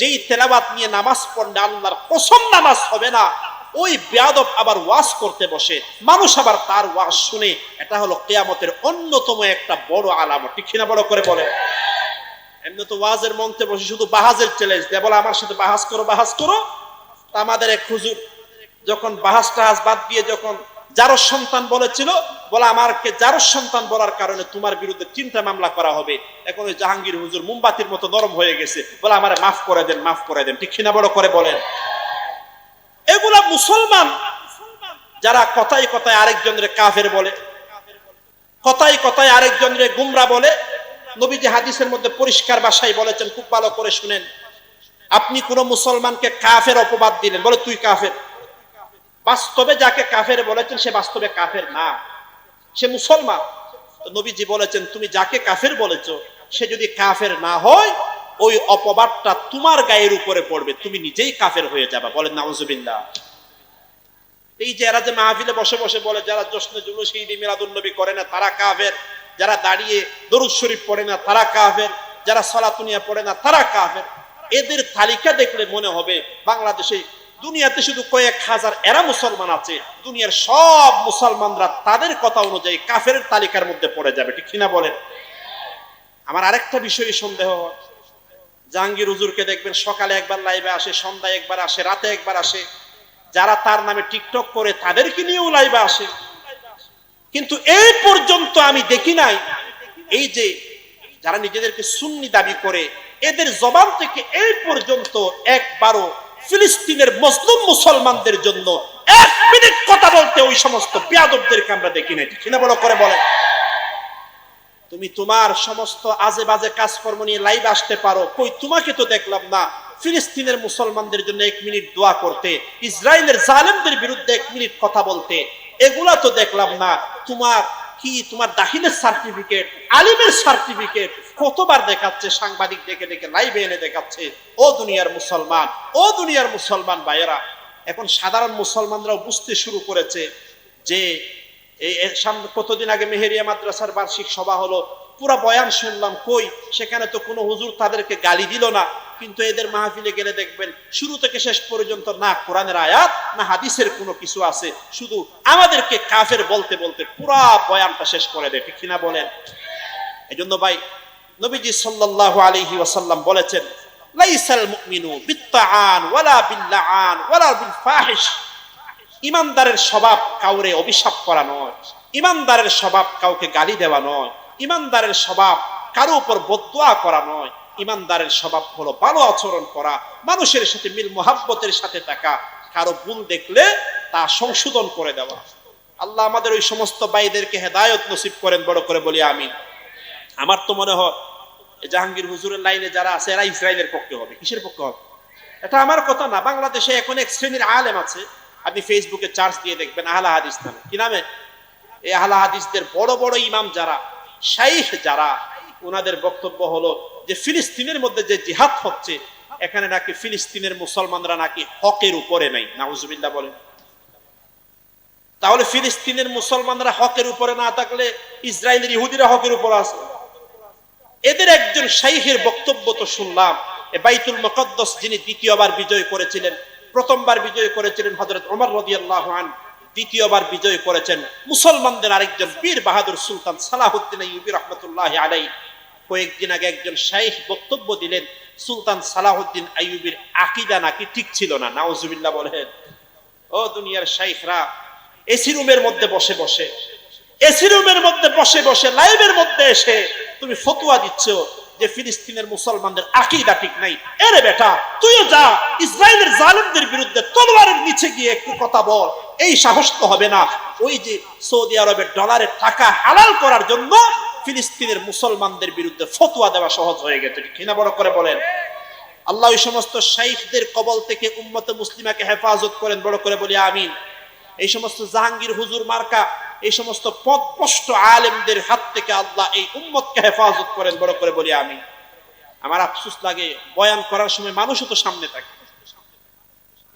যেই তেলাওয়াত নিয়ে নামাজ পড়লে আল্লাহর কসম নামাজ হবে না, ওই বেয়াদব আবার ওয়াজ করতে বসে, মানুষ আবার তার ওয়াজ শুনে, এটা হলো কিয়ামতের অন্যতম একটা বড় আলামত। ঠিক না? বড় করে বলে। এমনি তো ওয়াজের মঞ্চে বসে শুধু বাহাজের চ্যালেঞ্জ দেয়, বলে আমার সাথে বাহাজ করো বাহাজ করো। তা আমাদের এক হুজুর যখন বাহাজ টাহাজ বাদ দিয়ে যখন জারজ সন্তান বলেছিল, বলে আমাকে জারজ সন্তান বলার কারণে তোমার বিরুদ্ধে 3টা মামলা করা হবে। এখন ওই জাহাঙ্গীর হুজুর মোমবাতির মতো নরম হয়ে গেছে, বলে আমারে মাফ করে দেন মাফ করে দেন। ঠিক না? বড় করে বলেন। এগুলা মুসলমান যারা কথায় কথায় আরেকজনের কাফের বলে, কথায় কথায় আরেকজনের গুমরা বলে। নবীজি হাদিসের মধ্যে পরিষ্কার ভাষায় বলেছেন, খুব ভালো করে শুনেন, আপনি কোন মুসলমানকে কাফের অপবাদ দিলেন, বলে তুই কাফের, বাস্তবে যাকে কাফের বলেছেন সে বাস্তবে কাফের না, সে মুসলমান। তো নবীজি বলেছেন তুমি যাকে কাফের বলেছো সে যদি কাফের না হয়, ওই অপবাদটা তোমার গায়ের উপরে পড়বে, তুমি নিজেই কাফের হয়ে যাবে। বলেন নাউজুবিল্লাহ। এই যে এরা যে মাহফিলে বসে বসে বলে যারা জশ্নে জুলুস ঈদ মিলাদুন নবী করে না তারা কাফের, যারা দাঁড়িয়ে দরুদ শরীফ পড়ে না তারা কাফের, যারা সালাতুনিয়া পড়ে না তারা কাফের, এদের তালিকা দেখলে মনে হবে বাংলাদেশে দুনিয়াতে শুধু কয়েক হাজার এরা মুসলমান আছে, দুনিয়ার সব মুসলমানরা তাদের কথা অনুযায়ী কাফের তালিকার মধ্যে পড়ে যাবে। ঠিক কিনা বলেন? আমার আরেকটা বিষয়ে সন্দেহ, জাহাঙ্গীর হুজুরকে দেখবেন সকালে একবার লাইভে আসে, সন্ধ্যায় একবার আসে, রাতে একবার আসে, যারা তার নামে টিকটক করে তাদেরকে নিয়েও লাইভে আসে। কিন্তু এই পর্যন্ত আমি দেখি নাই এই যে যারা নিজেদেরকে সুন্নি দাবি করে এদের জবান থেকে এই পর্যন্ত একবারও ফিলিস্তিনের মুসলিম মুসলমানদের জন্য 1 মিনিট কথা বলতে ওই সমস্ত বেয়াদবদেরকে আমরা দেখি নাই। ঠিক না? বড় করে বলে। তুমি তোমার সমস্ত আজে বাজে কাজকর্ম নিয়ে লাইভ আসতে পারো, কই তোমাকে তো দেখলাম না ফিলিস্তিনের মুসলমানদের জন্য 1 মিনিট দোয়া করতে, ইসরায়েলের জালেমদের বিরুদ্ধে 1 মিনিট কথা বলতে, এগুলা তো দেখলাম না। তোমার কি তোমার দাখিলের সার্টিফিকেট, আলিমের সার্টিফিকেট কতবার দেখাচ্ছে, সাংবাদিক ডেকে ডেকে লাইভে এনে দেখাচ্ছে। ও দুনিয়ার মুসলমান, ও দুনিয়ার মুসলমান ভাইয়েরা, এখন সাধারণ মুসলমানরাও বুঝতে শুরু করেছে যে এই সামনে কতদিন আগে মেহেরিয়া মাদ্রাসার বার্ষিক সভা হলো, পুরা বয়ান শুনলাম, কই সেখানে তো কোনো হুজুর তাদেরকে গালি দিল না, কিন্তু এদের মাহফিলে গেলে দেখবেন শুরু থেকে শেষ পর্যন্ত না কোরআনের আয়াত না হাদিসের কোনো কিছু আছে, শুধু আমাদেরকে কাফের বলতে বলতে পুরা বয়ানটা শেষ করে দেয়। ঠিক কিনা বলেন? এজন্য ভাই নবীজি সাল্লাল্লাহু আলাইহি ওয়াসাল্লাম বলেছেন, লাইসাল মুমিনু বিত্তাআন ওয়ালা বিল্লাআন ওয়ালা বিল ফাহিশ। ইমানদারের স্বভাব কাউরে অভিশাপ করা নয়, ইমানদারের স্বভাব কাউকে গালি দেওয়া নয়, ইমানদারের স্বভাব কারো উপর বদদুয়া করা নয়। ইমানদারের স্বভাব হলো ভালো আচরণ করা, মানুষের সাথে মিল মোহাব্বতের সাথে থাকা, কারো ভুল দেখলে তা সংশোধন করে দেওয়া। আল্লাহ আমাদের ওই সমস্ত ভাইদেরকে হেদায়েত নসিব করেন। বড় করে বলি আমিন। আমার তো মনে হয় জাহাঙ্গীর হুজুরের লাইনে যারা আছে এরা ইসরায়েলের পক্ষে হবে। কিসের পক্ষে হবে? এটা আমার কথা না। বাংলাদেশে এখন এক শ্রেণীর আলেম আছে, আপনি ফেসবুকে চার্জ দিয়ে দেখবেন, আহলে হাদিস নামে। কি নামে? এই আহলে হাদিসদের বড় বড় ইমাম যারা, শাইখ যারা, ওনাদের বক্তব্য হলো যে ফিলিস্তিনের মধ্যে যে জিহাদ হচ্ছে এখানে নাকি ফিলিস্তিনের মুসলমানরা নাকি হকের উপরে নাই। নাউজুবিল্লাহ বলেন। তাহলে ফিলিস্তিনের মুসলমানরা হকের উপরে না থাকলে ইসরায়েলের ইহুদিরা হকের উপরে আছে? এদের একজন শাইখের বক্তব্য তো শুনলাম, বাইতুল মুকদ্দাস যিনি দ্বিতীয়বার বিজয় করেছিলেন, প্রথমবার বিজয় করেছিলেন হযরত ওমর রাদিয়াল্লাহু আনহু, দ্বিতীয়বার বিজয় করেছেন মুসলমানদের আরেকজন বীর বাহাদুর সুলতান সালাহউদ্দিন আইয়ুবী রাহমাতুল্লাহি আলাইহি। কয়েকদিন আগে একজন শাইখ বক্তব্য দিলেন সুলতান সালাহউদ্দিন আইয়ুবীর আকীদা নাকি ঠিক ছিল না। নাউজুবিল্লাহ বলেন। ও দুনিয়ার শাইখরা, এসি রুমের মধ্যে বসে বসে, এসি রুমের মধ্যে বসে বসে লাইভের মধ্যে এসে তুমি ফতোয়া দিচ্ছ যে ফিলিস্তিনের মুসলমানদের আকীদা ঠিক নাই। এরে বেটা, তুইও যা ইসরায়েলের জালেমদের বিরুদ্ধে তলোয়ারের নিচে গিয়ে একটু কথা বল। এই সাহস তো হবে না। ওই যে সৌদি আরবের ডলারের টাকা হালাল করার জন্য ফিলিস্তিনের মুসলমানদের বিরুদ্ধে ফতোয়া দেওয়া সহজ হয়ে গেছে। ঠিক না? বড় করে বলেন। আল্লাহ ওই সমস্ত শাইখদের কবল থেকে উম্মতে মুসলিমাকে হেফাজত করেন। বড় করে বলি আমিন। এই সমস্ত জাহাঙ্গীর হুজুর মার্কা এই সমস্ত পথভ্রষ্ট আলেমদের হাত থেকে আল্লাহ এই উম্মতকে হেফাজত করেন। বড় করে বলি আমিন। আমার আফসোস লাগে বয়ান করার সময় মানুষও তো সামনে থাকে।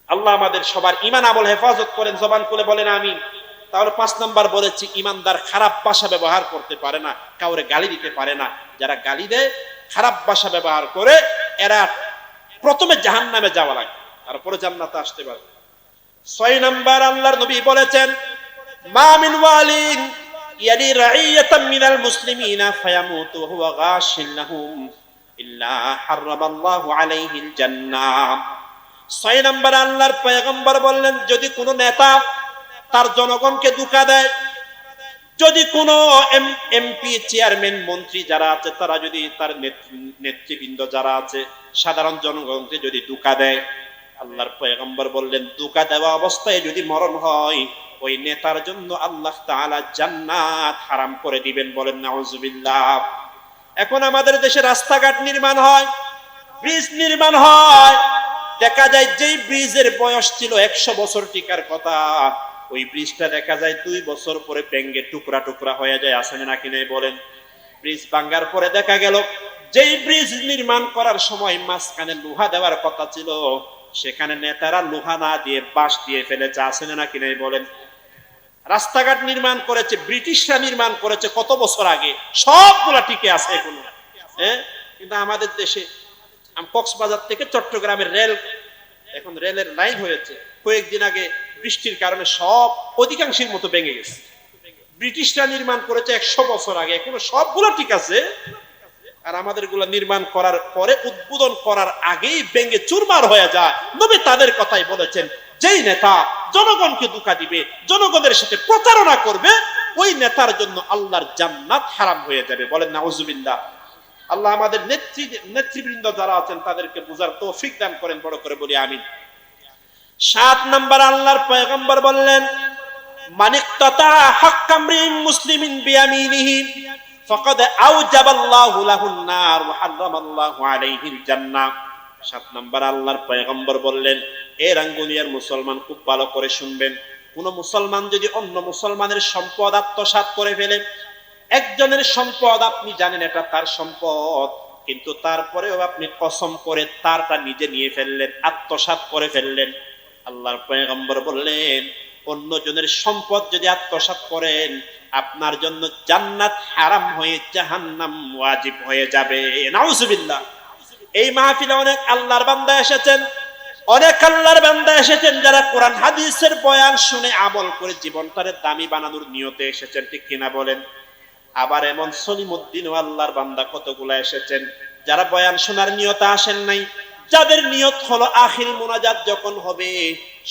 আল্লাহ আমাদের সবার ঈমান আমল হেফাজত করেন। জবান খুলে বলেন আমিন। তাহলে 5 নাম্বার বলেছি, ইমানদার খারাপ ভাষা ব্যবহার করতে পারে না, কাউরে গালি দিতে পারে না। যারা গালি দেয়, খারাপ ভাষা ব্যবহার করে, এরা প্রথমে জাহান্নামে যাওয়া লাগে, তারপরে জান্নাতে আসতে পারে। ছয় নাম্বার আল্লাহর নবী বলেছেন, মা মিন ওয়ালিন ইয়ালি রাইয়াতাম মিনাল মুসলিমিনা ফায়ামুতু হুয়া গাশিন লাহুম ইল্লা হারামাল্লাহু আলাইহিল জান্নাহ। ছয় নাম্বার আল্লাহর পয়গম্বর বললেন, যদি কোনো নেতা তার জনগণকে ধোঁকা দেয়, যদি কোনো এমপি, চেয়ারম্যান, মন্ত্রী যারা আছে তারা যদি তার নেতৃবৃন্দ যারা আছে সাধারণ জনগণকে যদি ধোঁকা দেয়, আল্লাহর পয়গম্বর বললেন ধোঁকা দেওয়া অবস্থায় যদি মরণ হয়, ওই নেতার জন্য আল্লাহ তাআলা জান্নাত হারাম করে দিবেন। বলেন নাউজুবিল্লাহ। এখন আমাদের দেশে রাস্তাঘাট নির্মাণ হয়, ব্রিজ নির্মাণ হয়, দেখা যায় যেই ব্রিজের বয়স ছিল 100 বছর টিকার কথা, ওই ব্রিজটা দেখা যায় 2 বছর পরে ভেঙে টুকরা টুকরা হয়ে যায়। আছে নাকি নাই বলেন? ব্রিজ ভাঙার পরে দেখা গেল যেই ব্রিজ নির্মাণ করার সময় মাঝখানে লোহা দেওয়ার কথা ছিল, সেখানে নেতারা লোহা না দিয়ে বাঁশ দিয়ে ফেলেছে। আছে নাকি নাই বলেন? রাস্তাঘাট নির্মাণ করেছে ব্রিটিশরা, নির্মাণ করেছে কত বছর আগে, সবগুলা টিকে আছে এখনো। হ্যাঁ, কিন্তু আমাদের দেশে কক্সবাজার থেকে চট্টগ্রামের রেল, এখন রেলের লাইন হয়েছে, কয়েকদিন আগে বৃষ্টির কারণে সব অধিকাংশের মতো ভেঙে গেছে। ব্রিটিশরা নির্মাণ করেছে 100 বছর আগে, এখনো সবগুলো ঠিক আছে। আর আমাদের গুলা নির্মাণ করার পরে, উদ্বোধন করার আগেই ভেঙে চুরমার হয়ে যায়। নবী তাদের কথাই বলেছেন, যেই নেতা জনগণকে ধোঁকা দিবে, জনগণের সাথে প্রতারণা করবে, ওই নেতার জন্য আল্লাহর জান্নাত হারাম হয়ে যাবে। বলেন নাউজুবিল্লাহ। আল্লাহ আমাদের নেতৃবৃন্দ যারা আছেন তাদেরকে বুঝার তৌফিক দান করেন, বড় করে বলি আমিন। 7 নাম্বার আল্লাহর পয়গম্বর বললেন, মানিকতাতা হাক্কামরিন মুসলিমিন বিয়ামিনিহি ফাকাদ আওজাবাল্লাহু লাহুন নার ওয়া হারামাল্লাহু আলাইহিল জান্নাহ। 7 নাম্বার আল্লাহর পয়গম্বর বললেন, এ রাঙ্গুনিয়ার মুসলমান খুব ভালো করে শুনবেন, কোন মুসলমান যদি অন্য মুসলমানের সম্পদ আত্মসাৎ করে ফেলে, একজনের সম্পদ আপনি জানেন এটা তার সম্পদ, কিন্তু তারপরেও আপনি কসম করে তারটা নিজে নিয়ে ফেললেন, আত্মসাৎ করে ফেললেন। আল্লাহর পয়গম্বর বললেন, অন্যজনের সম্পদ যদি আত্মসাৎ করেন, আপনার জন্য জান্নাত হারাম হয়ে জাহান্নাম ওয়াজিব হয়ে যাবে। নাউজুবিল্লাহ। এই মাহফিলে অনেক আল্লাহর বান্দা এসেছেন, অনেক আল্লাহর বান্দা এসেছেন যারা কোরআন হাদিসের বয়ান শুনে আমল করে জীবনটারে দামি বানানোর নিয়তে এসেছেন, ঠিক কিনা বলেন? আবার এমন সলিমুদ্দিন ও আল্লাহর বান্দা কতগুলা এসেছেন যারা বয়ান শোনার নিয়তে আসেন নাই, যাদের নিয়ত হলো আখিরি মুনাজাত যখন হবে,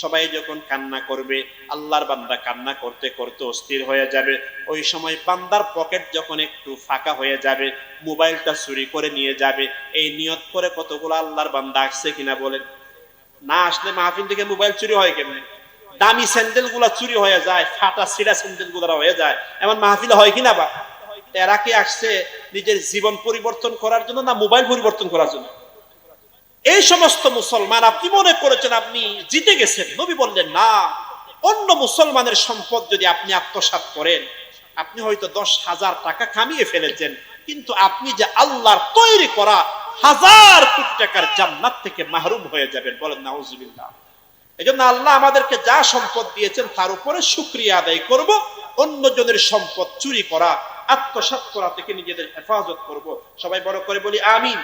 সবাই যখন কান্না করবে, আল্লাহর বান্দা কান্না করতে করতে অস্থির হয়ে যাবে, ওই সময় বান্দার পকেট যখন একটু ফাঁকা হয়ে যাবে, মোবাইলটা চুরি করে নিয়ে যাবে, এই নিয়ত করে কতগুলো আল্লাহর বান্দা আসছে কিনা বলেন? না আসলে মাহফিল থেকে মোবাইল চুরি হয় কেমনে? দামি স্যান্ডেল গুলা চুরি হয়ে যায়, ফাটা ছিঁড়া স্যান্ডেল গুলা হয়ে যায়, এমন মাহফিল হয় কিনা? বা এরা কি আসছে নিজের জীবন পরিবর্তন করার জন্য, না মোবাইল পরিবর্তন করার জন্য? এই সমস্ত মুসলমান আপনি মনে করেছেন আপনি জিতে গেছেন, নবী বললেন না। অন্য মুসলমানের সম্পদ যদি আপনি আত্মসাৎ করেন, আপনি হয়তো 10,000 টাকা কামিয়ে ফেলেছেন, কিন্তু আপনি যে আল্লাহর তৈরি করা 1000 কোটি টাকার জান্নাত থেকে মাহরুম হয়ে যাবেন। বলেন নাউজুবিল্লাহ। এজন্য আল্লাহ আমাদেরকে যা সম্পদ দিয়েছেন তার উপরে শুকরিয়া আদায় করব, অন্যজনের সম্পদ চুরি করা, আত্মসাৎ করা থেকে নিজেদের হেফাজত করব। সবাই বড় করে বলি আমিন।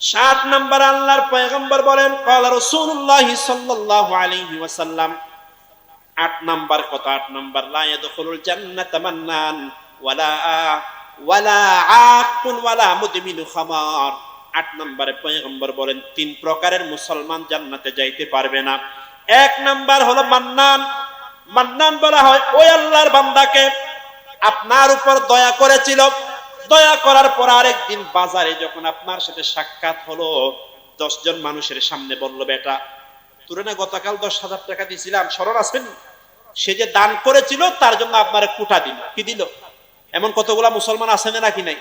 7 নাম্বার আল্লাহর পয়গম্বর বলেন, ক্বালা রাসূলুল্লাহ সাল্লাল্লাহু আলাইহি ওয়াসাল্লাম। 8 নাম্বার কথা, 8 নাম্বার, লা ইয়াদখুলুল জান্নাতা মান্নান ওয়ালা আকুন ওয়ালা মুদমিনু খামার। 8 নম্বরে পয়গম্বর বলেন 3 প্রকারের মুসলমান জান্নাতে যাইতে পারবে না। 1 নাম্বার হলো মান্নান। মান্নান বলা হয় ওই আল্লাহর বান্দাকে আপনার উপর দয়া করেছিল, দয়া করার পর আরেকদিন বাজারে যখন আপনার সাথে সাক্ষাৎ হলো, 10 জন মানুষের সামনে বলল, বেটা তোরে না গতকাল 10,000 টাকা দিয়েছিলাম, স্মরণ আছেন? সে যে দান করেছিল তার জন্য আপনার কুটা দিল। কি দিল? এমন কতগুলা মুসলমান আছে না নাকি নাই?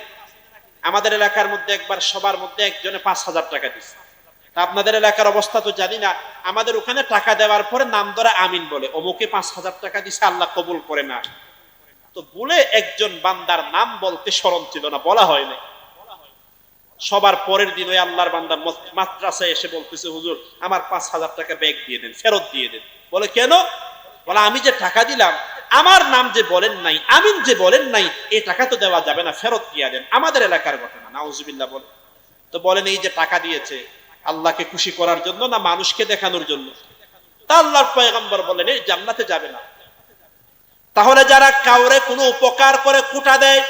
আমাদের এলাকার মধ্যে একবার সবার মধ্যে একজনে 5,000 টাকা দিচ্ছে। আপনাদের এলাকার অবস্থা তো জানি না, আমাদের ওখানে টাকা দেওয়ার পরে নাম ধরে আমিন বলে, অমুকে 5,000 টাকা দিছে, আল্লাহ কবুল করে না। তো বলে একজন বান্দার নাম বলতে শরম ছিল না, বলা হয় না। সবার পরের দিন ওই আল্লাহর বান্দা মাদ্রাসায় এসে বলতেছে, হুজুর আমার 5,000 টাকা ব্যাগ দিয়ে দেন, ফেরত দিয়ে দেন। বলে কেন? বলে আমি যে টাকা দিলাম, আমার নাম যে বলেন নাই, আমিন যে বলেন নাই, এই টাকা তো দেওয়া যাবে না, ফেরত দিয়ে দেন। আমাদের এলাকার ঘটনা, নাউজুবিল্লাহ। বলে তো বলেন এই যে টাকা দিয়েছে আল্লাহকে খুশি করার জন্য না মানুষকে দেখানোর জন্য? তা আল্লাহর পয়গম্বর বলেন এই জান্নাতে যাবে না। তাহলে যারা কাউরে কোনো উপকার করে কুটা দেয়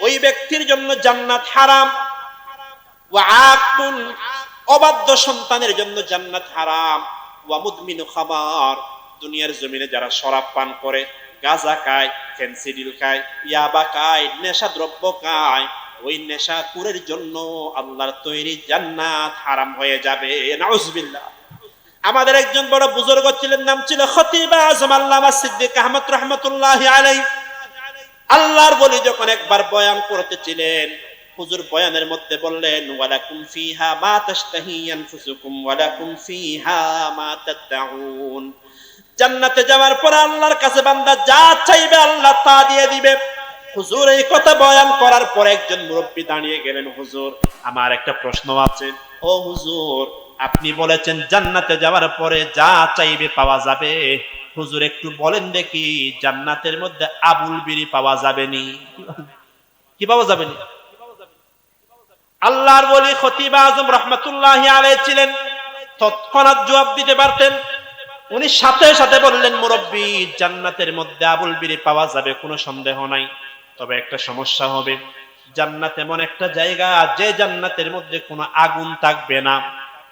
ওই ব্যক্তির জন্য জান্নাত হারাম। ওয়া আকুন, অবাধ্য সন্তানের জন্য জান্নাত হারাম। ওয়া মুদমিনু খামার, দুনিয়ার জমিনে যারা শরাব পান করে, গাঁজা খায়, ফেন্সিডিল খায়, ইয়াবা খায়, নেশা দ্রব্য খায়, ওই নেশাখোরের জন্য আল্লাহর তৈরি জান্নাত হারাম হয়ে যাবে। নাউজুবিল্লাহ। আমাদের একজন বড় বুজুর্গ ছিলেন, নাম ছিল খতিব আজম আল্লামা সিদ্দিক আহমদ রাহমাতুল্লাহি আলাইহি। আল্লাহর ওলি যখন একবার বয়ান করতেছিলেন, হুজুর বয়ানের মধ্যে বললেন, ওয়ালাকুম ফিহা মা তাশতাহি আনফুসুকুম ওয়ালাকুম ফিহা মা তাদউন। জান্নাতে যাওয়ার পর আল্লাহর কাছে বান্দা যা চাইবে আল্লাহ তা দিয়ে দিবে। হুজুর এই কথা বয়ান করার পর একজন মুরব্বী দাঁড়িয়ে গেলেন, হুজুর আমার একটা প্রশ্ন আছে। ও হুজুর, আপনি বলেছেন জান্নাতে যাওয়ার পরে যা চাইবে পাওয়া যাবে, হুজুর একটু বলেন দেখি জান্নাতের মধ্যে আবুল বিড়ি পাওয়া যাবে নি? কি পাওয়া যাবে নি? আল্লাহর ওলি খতিব আজম রাহমাতুল্লাহি আলাইহি ছিলেন, তৎক্ষণাৎ জবাব দিতে পারতেন। উনি সাথে সাথে বললেন, মুরব্বী জান্নাতের মধ্যে আবুল বিড়ি পাওয়া যাবে, কোনো সন্দেহ নাই, তবে একটা সমস্যা হবে। জান্নাত এমন একটা জায়গা যে জান্নাতের মধ্যে কোনো আগুন থাকবে না।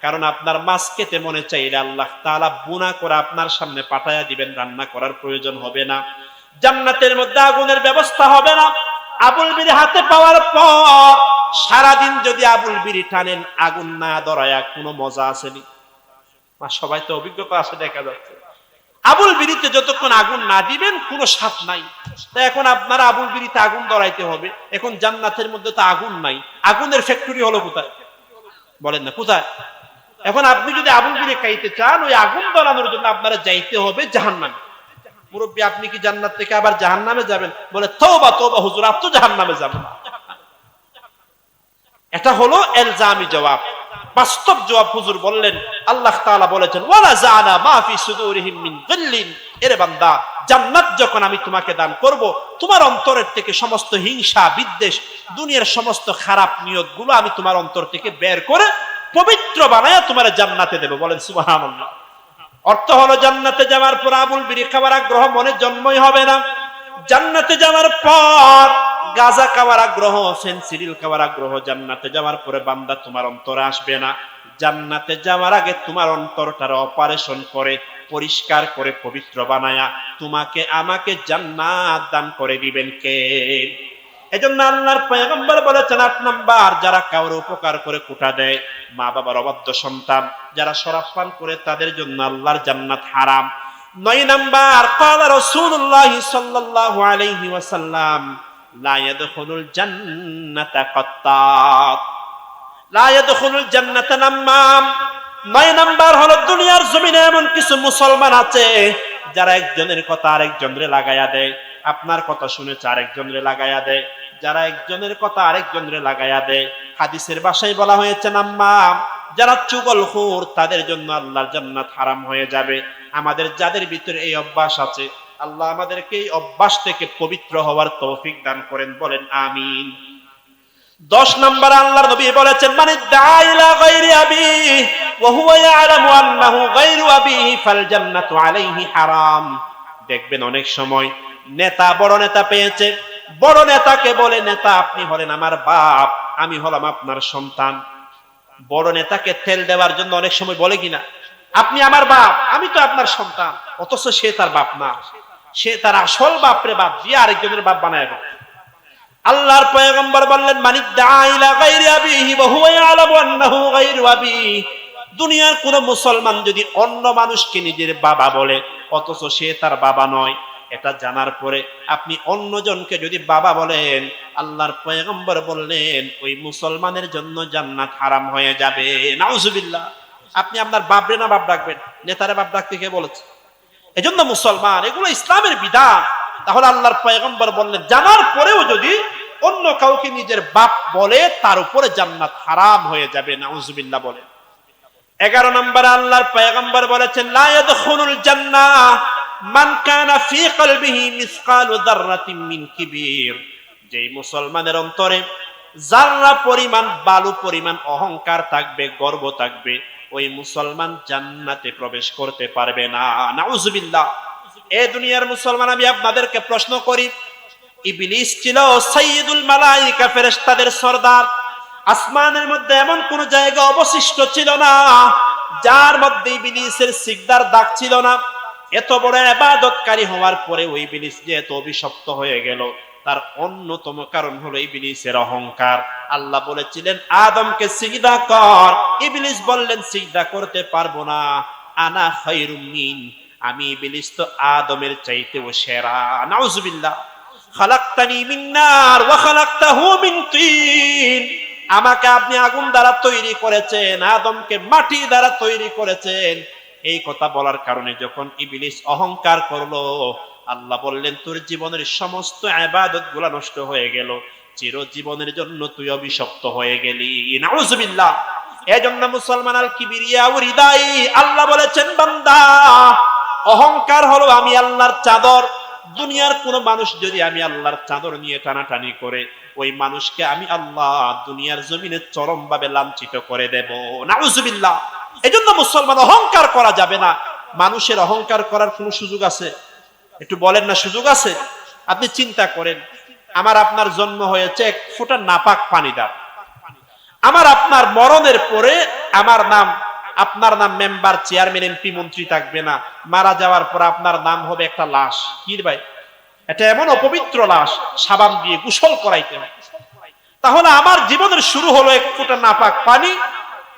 কারণ আপনার মাছ খেতে মনে চাইলে আল্লাহ তাআলা বুনা করে আপনার সামনে পাঠায়া দিবেন, রান্না করার প্রয়োজন হবে না। জান্নাতের মধ্যে আগুনের ব্যবস্থা হবে না। আবুল বিড়ি হাতে পাওয়ার পর সারাদিন যদি আবুল বিড়ি টানেন, আগুন না ধরায়া কোনো মজা আসেনি। সবাই তো অভিজ্ঞতা আছে, দেখা যাচ্ছে আবুল বিড়িতে যতক্ষণ আগুন না দিবেন কোনো স্বাদ নাই। তাই এখন আপনারা আবুল বিড়িতে আগুন ধরাইতে হবে। এখন জান্নাতের মধ্যে তো আগুন নাই, আগুনের ফ্যাক্টরি হলো কোথায় বলেন না, কোথায়? এখন আপনি যদি আবুল বিড়ি খাইতে চান, ওই আগুন ধরানোর জন্য আপনারা যাইতে হবে জাহান্নামে। মুরব্বী আপনি কি জান্নাত থেকে আবার জাহান্নামে যাবেন? বলে তওবা তওবা হুজুর, আপনি তো জাহান্নামে যাবেন না। এটা হলো এলজামি জবাব, বাস্তব জবাব। হুজুর বললেন, আল্লাহ তাআলা বলেছেন, ওয়ালা জানা মা ফি সুদুরিহিম মিন গিল্লিন। এরে বান্দা, জান্নাত যখন আমি তোমাকে দান করব, তোমার অন্তরের থেকে সমস্ত হিংসা বিদ্বেষ দুনিয়ার সমস্ত খারাপ নিয়তগুলো আমি তোমার অন্তর থেকে বের করে পবিত্র বানায়া তোমার জান্নাতে দেব। বলেন সুবহানাল্লাহ। অর্থ হলো জান্নাতে যাওয়ার পর আবুল বিড়ি খাওয়ার আগ্রহ মনে জন্মই হবে না। জান্নাতে যাওয়ার পর গাঁজা খাওয়ার আগ্রহ, ফেন্সিডিল খাওয়ার আগ্রহ জান্নাতে যাওয়ার পরে বান্দা তোমার অন্তরে আসবে না। জান্নাতে যাওয়ার আগে তোমার অন্তরটার অপারেশন করে পরিষ্কার করে পবিত্র বানায়া তোমাকে আমাকে জান্নাত দান করে দিবেন কে? এজন্য আল্লাহর পয়গম্বর বলেছেন, ৮ নাম্বার, যারা কাউর উপকার করে কুটা দেয়, মা বাবার অবাধ্য সন্তান, যারা শরাব পান করে, তাদের জন্য আল্লাহর জান্নাত হারাম। ৯ নাম্বার, ক্বালা রাসূলুল্লাহ সাল্লাল্লাহু আলাইহি ওয়াসাল্লাম, লা ইয়াদখুলুল জান্নাতা কাত্তাত, লা ইয়াদখুলুল জান্নাতা নাম্মাম। ৯ নাম্বার হলো, দুনিয়ার জমিনে এমন কিছু মুসলমান আছে যারা একজনের কথা আরেকজনরে লাগায়া দেয়। আপনার কথা শুনেছে আরেকজনরে লাগায়া দেয়, যারা একজনের কথা আরেকজনরে লাগায়া দেয়। হাদিসের ভাষায় বলা হয়েছে নাম্মাম। যারা চুগলখোর, তাদের জন্য আল্লাহর জান্নাত হারাম হয়ে যাবে। আমাদের যাদের ভিতরে এই অভ্যাস আছে, আল্লাহ আমাদেরকে এই অভ্যাস থেকে পবিত্র হওয়ার তৌফিক দান করেন, বলেন আমিন। ১০ নাম্বার, আল্লাহর নবী বলেছেন, মানে দাইলা গায়রি আবি ওয়া হুয়া ইয়ালামু আন্নাহু গায়রু আবিহি ফাল জান্নাতু আলাইহি হারাম। দেখবেন অনেক সময় নেতা বড় নেতা পেয়েছে, বড় নেতাকে বলে, নেতা আপনি হলেন আমার বাপ, আমি হলাম আপনার সন্তান। বড় নেতাকে তেল দেওয়ার জন্য অনেক সময় বলে কিনা, আপনি আমার বাপ, আমি তো আপনার সন্তান। অথচ সে তার বাপ না, সে তার আসল বাপরে বাপ দিয়ে আরেকজনের বাপ বানায় ফেলে। আল্লাহর পয়গম্বর বললেন, মানিদ দাইলা গায়রি আবিহি ওয়া হুয়া ইয়ালামু আন্নাহু গায়রু আবিহি। দুনিয়ার কোন মুসলমান যদি অন্য মানুষকে নিজের বাবা বলে অথচ সে তার বাবা নয়, এটা জানার পরে আপনি অন্যজনকে যদি বাবা বলেন, আল্লাহর পয়গম্বর বললেন ওই মুসলমানের জন্য জান্নাত হারাম হয়ে যাবে। নাউজুবিল্লাহ। আপনি আপনার বাপরে না বাপ ডাকবেন, নেতারে বাপ ডাকতে কে বলেছে? এজন্য মুসলমান, এগুলো ইসলামের বিধান। তাহলে আল্লাহর পয়গম্বর বললেন, জানার পরেও যদি অন্য কাউকে নিজের বাপ বলে, তার উপরে জান্নাত হারাম হয়ে যাবে। নাউজুবিল্লাহ বলেন। 11 নম্বরে আল্লাহর পয়গম্বর বলেছেন, লা ইয়াদখুলুল জান্নাহ মান কানা ফি কলবিহি মিসকালু যাররাতিন মিন কিবির। যেই মুসলমানের অন্তরে যারা পরিমাণ বালু পরিমাণ অহংকার থাকবে, গর্ব থাকবে, ওই মুসলমান জান্নাতে প্রবেশ করতে পারবে না। নাউজুবিল্লাহ। এ দুনিয়ার মুসলমান, আমি আপনাদেরকে প্রশ্ন করি, ইবলিস ছিল সাইয়্যিদুল মালায়েকা, ফেরেশতাদের সরদার। আসমানের মধ্যে এমন কোন জায়গা অবশিষ্ট ছিল না যার মধ্যে ইবলিসের সিজদার দাগ ছিল না। এত বড় ইবাদতকারী হওয়ার পরে ওই ইবলিস যে এত অভিশপ্ত হয়ে গেল, তার অন্যতম কারণ হলো ইবলিসের অহংকার। আল্লাহ বলেছিলেন আদমকে সিজদা কর, ইবলিস বললেন সিজদা করতে পারবো না। আনা খায়রুম মিন, আমি ইবলিস তো আদমের চাইতেও সেরা। নাউজুবিল্লাহ। খালাকতানি মিন নার ওয়া খালাকতাহু মিন তিন, আমাকে আপনি আগুন দ্বারা তৈরি করেছেন, আদমকে মাটি দ্বারা তৈরি করেছেন। এই কথা বলার কারণে যখন ইবলিস অহংকার করলো, আল্লাহ বললেন তোর জীবনের সমস্ত ইবাদত গুলা নষ্ট হয়ে গেল, চিরজীবনের জন্য তুই অভিশপ্ত হয়ে গেলি। নাউজুবিল্লাহ। এজন্য মুসলমান আল কিবরিয়া ওয়া রিদাই, আল্লাহ বলেছেন বান্দা, অহংকার হলো আমি আল্লাহর চাদর। দুনিয়ার কোন মানুষ যদি আমি আল্লাহর চাদর নিয়ে টানাটানি করে, ওই মানুষকে আমি আল্লাহ দুনিয়ার জমিনে চরম ভাবে লাঞ্ছিত করে দেব। নাউজুবিল্লাহ। এজন্য মুসলমান অহংকার করা যাবে না। মানুষের অহংকার করার কোন সুযোগ আছে? একটু বলেন না, সুযোগ আছে? আপনি চিন্তা করেন, আমার আপনার জন্ম হয়েছে এক ফোঁটা নাপাক পানি দ্বারা। আমার আপনার মরণের পরে আমার নাম, আপনার নাম মেম্বার, চেয়ারম্যান, এমপি, মন্ত্রী থাকবে না। মারা যাওয়ার পর আপনার নাম হবে একটা লাশ। কি ভাই, এটা এমন অপবিত্র লাশ, সাবান দিয়ে গোসল করাইতে হবে। তাহলে আমার জীবনের শুরু হলো এক ফোঁটা নাপাক পানি,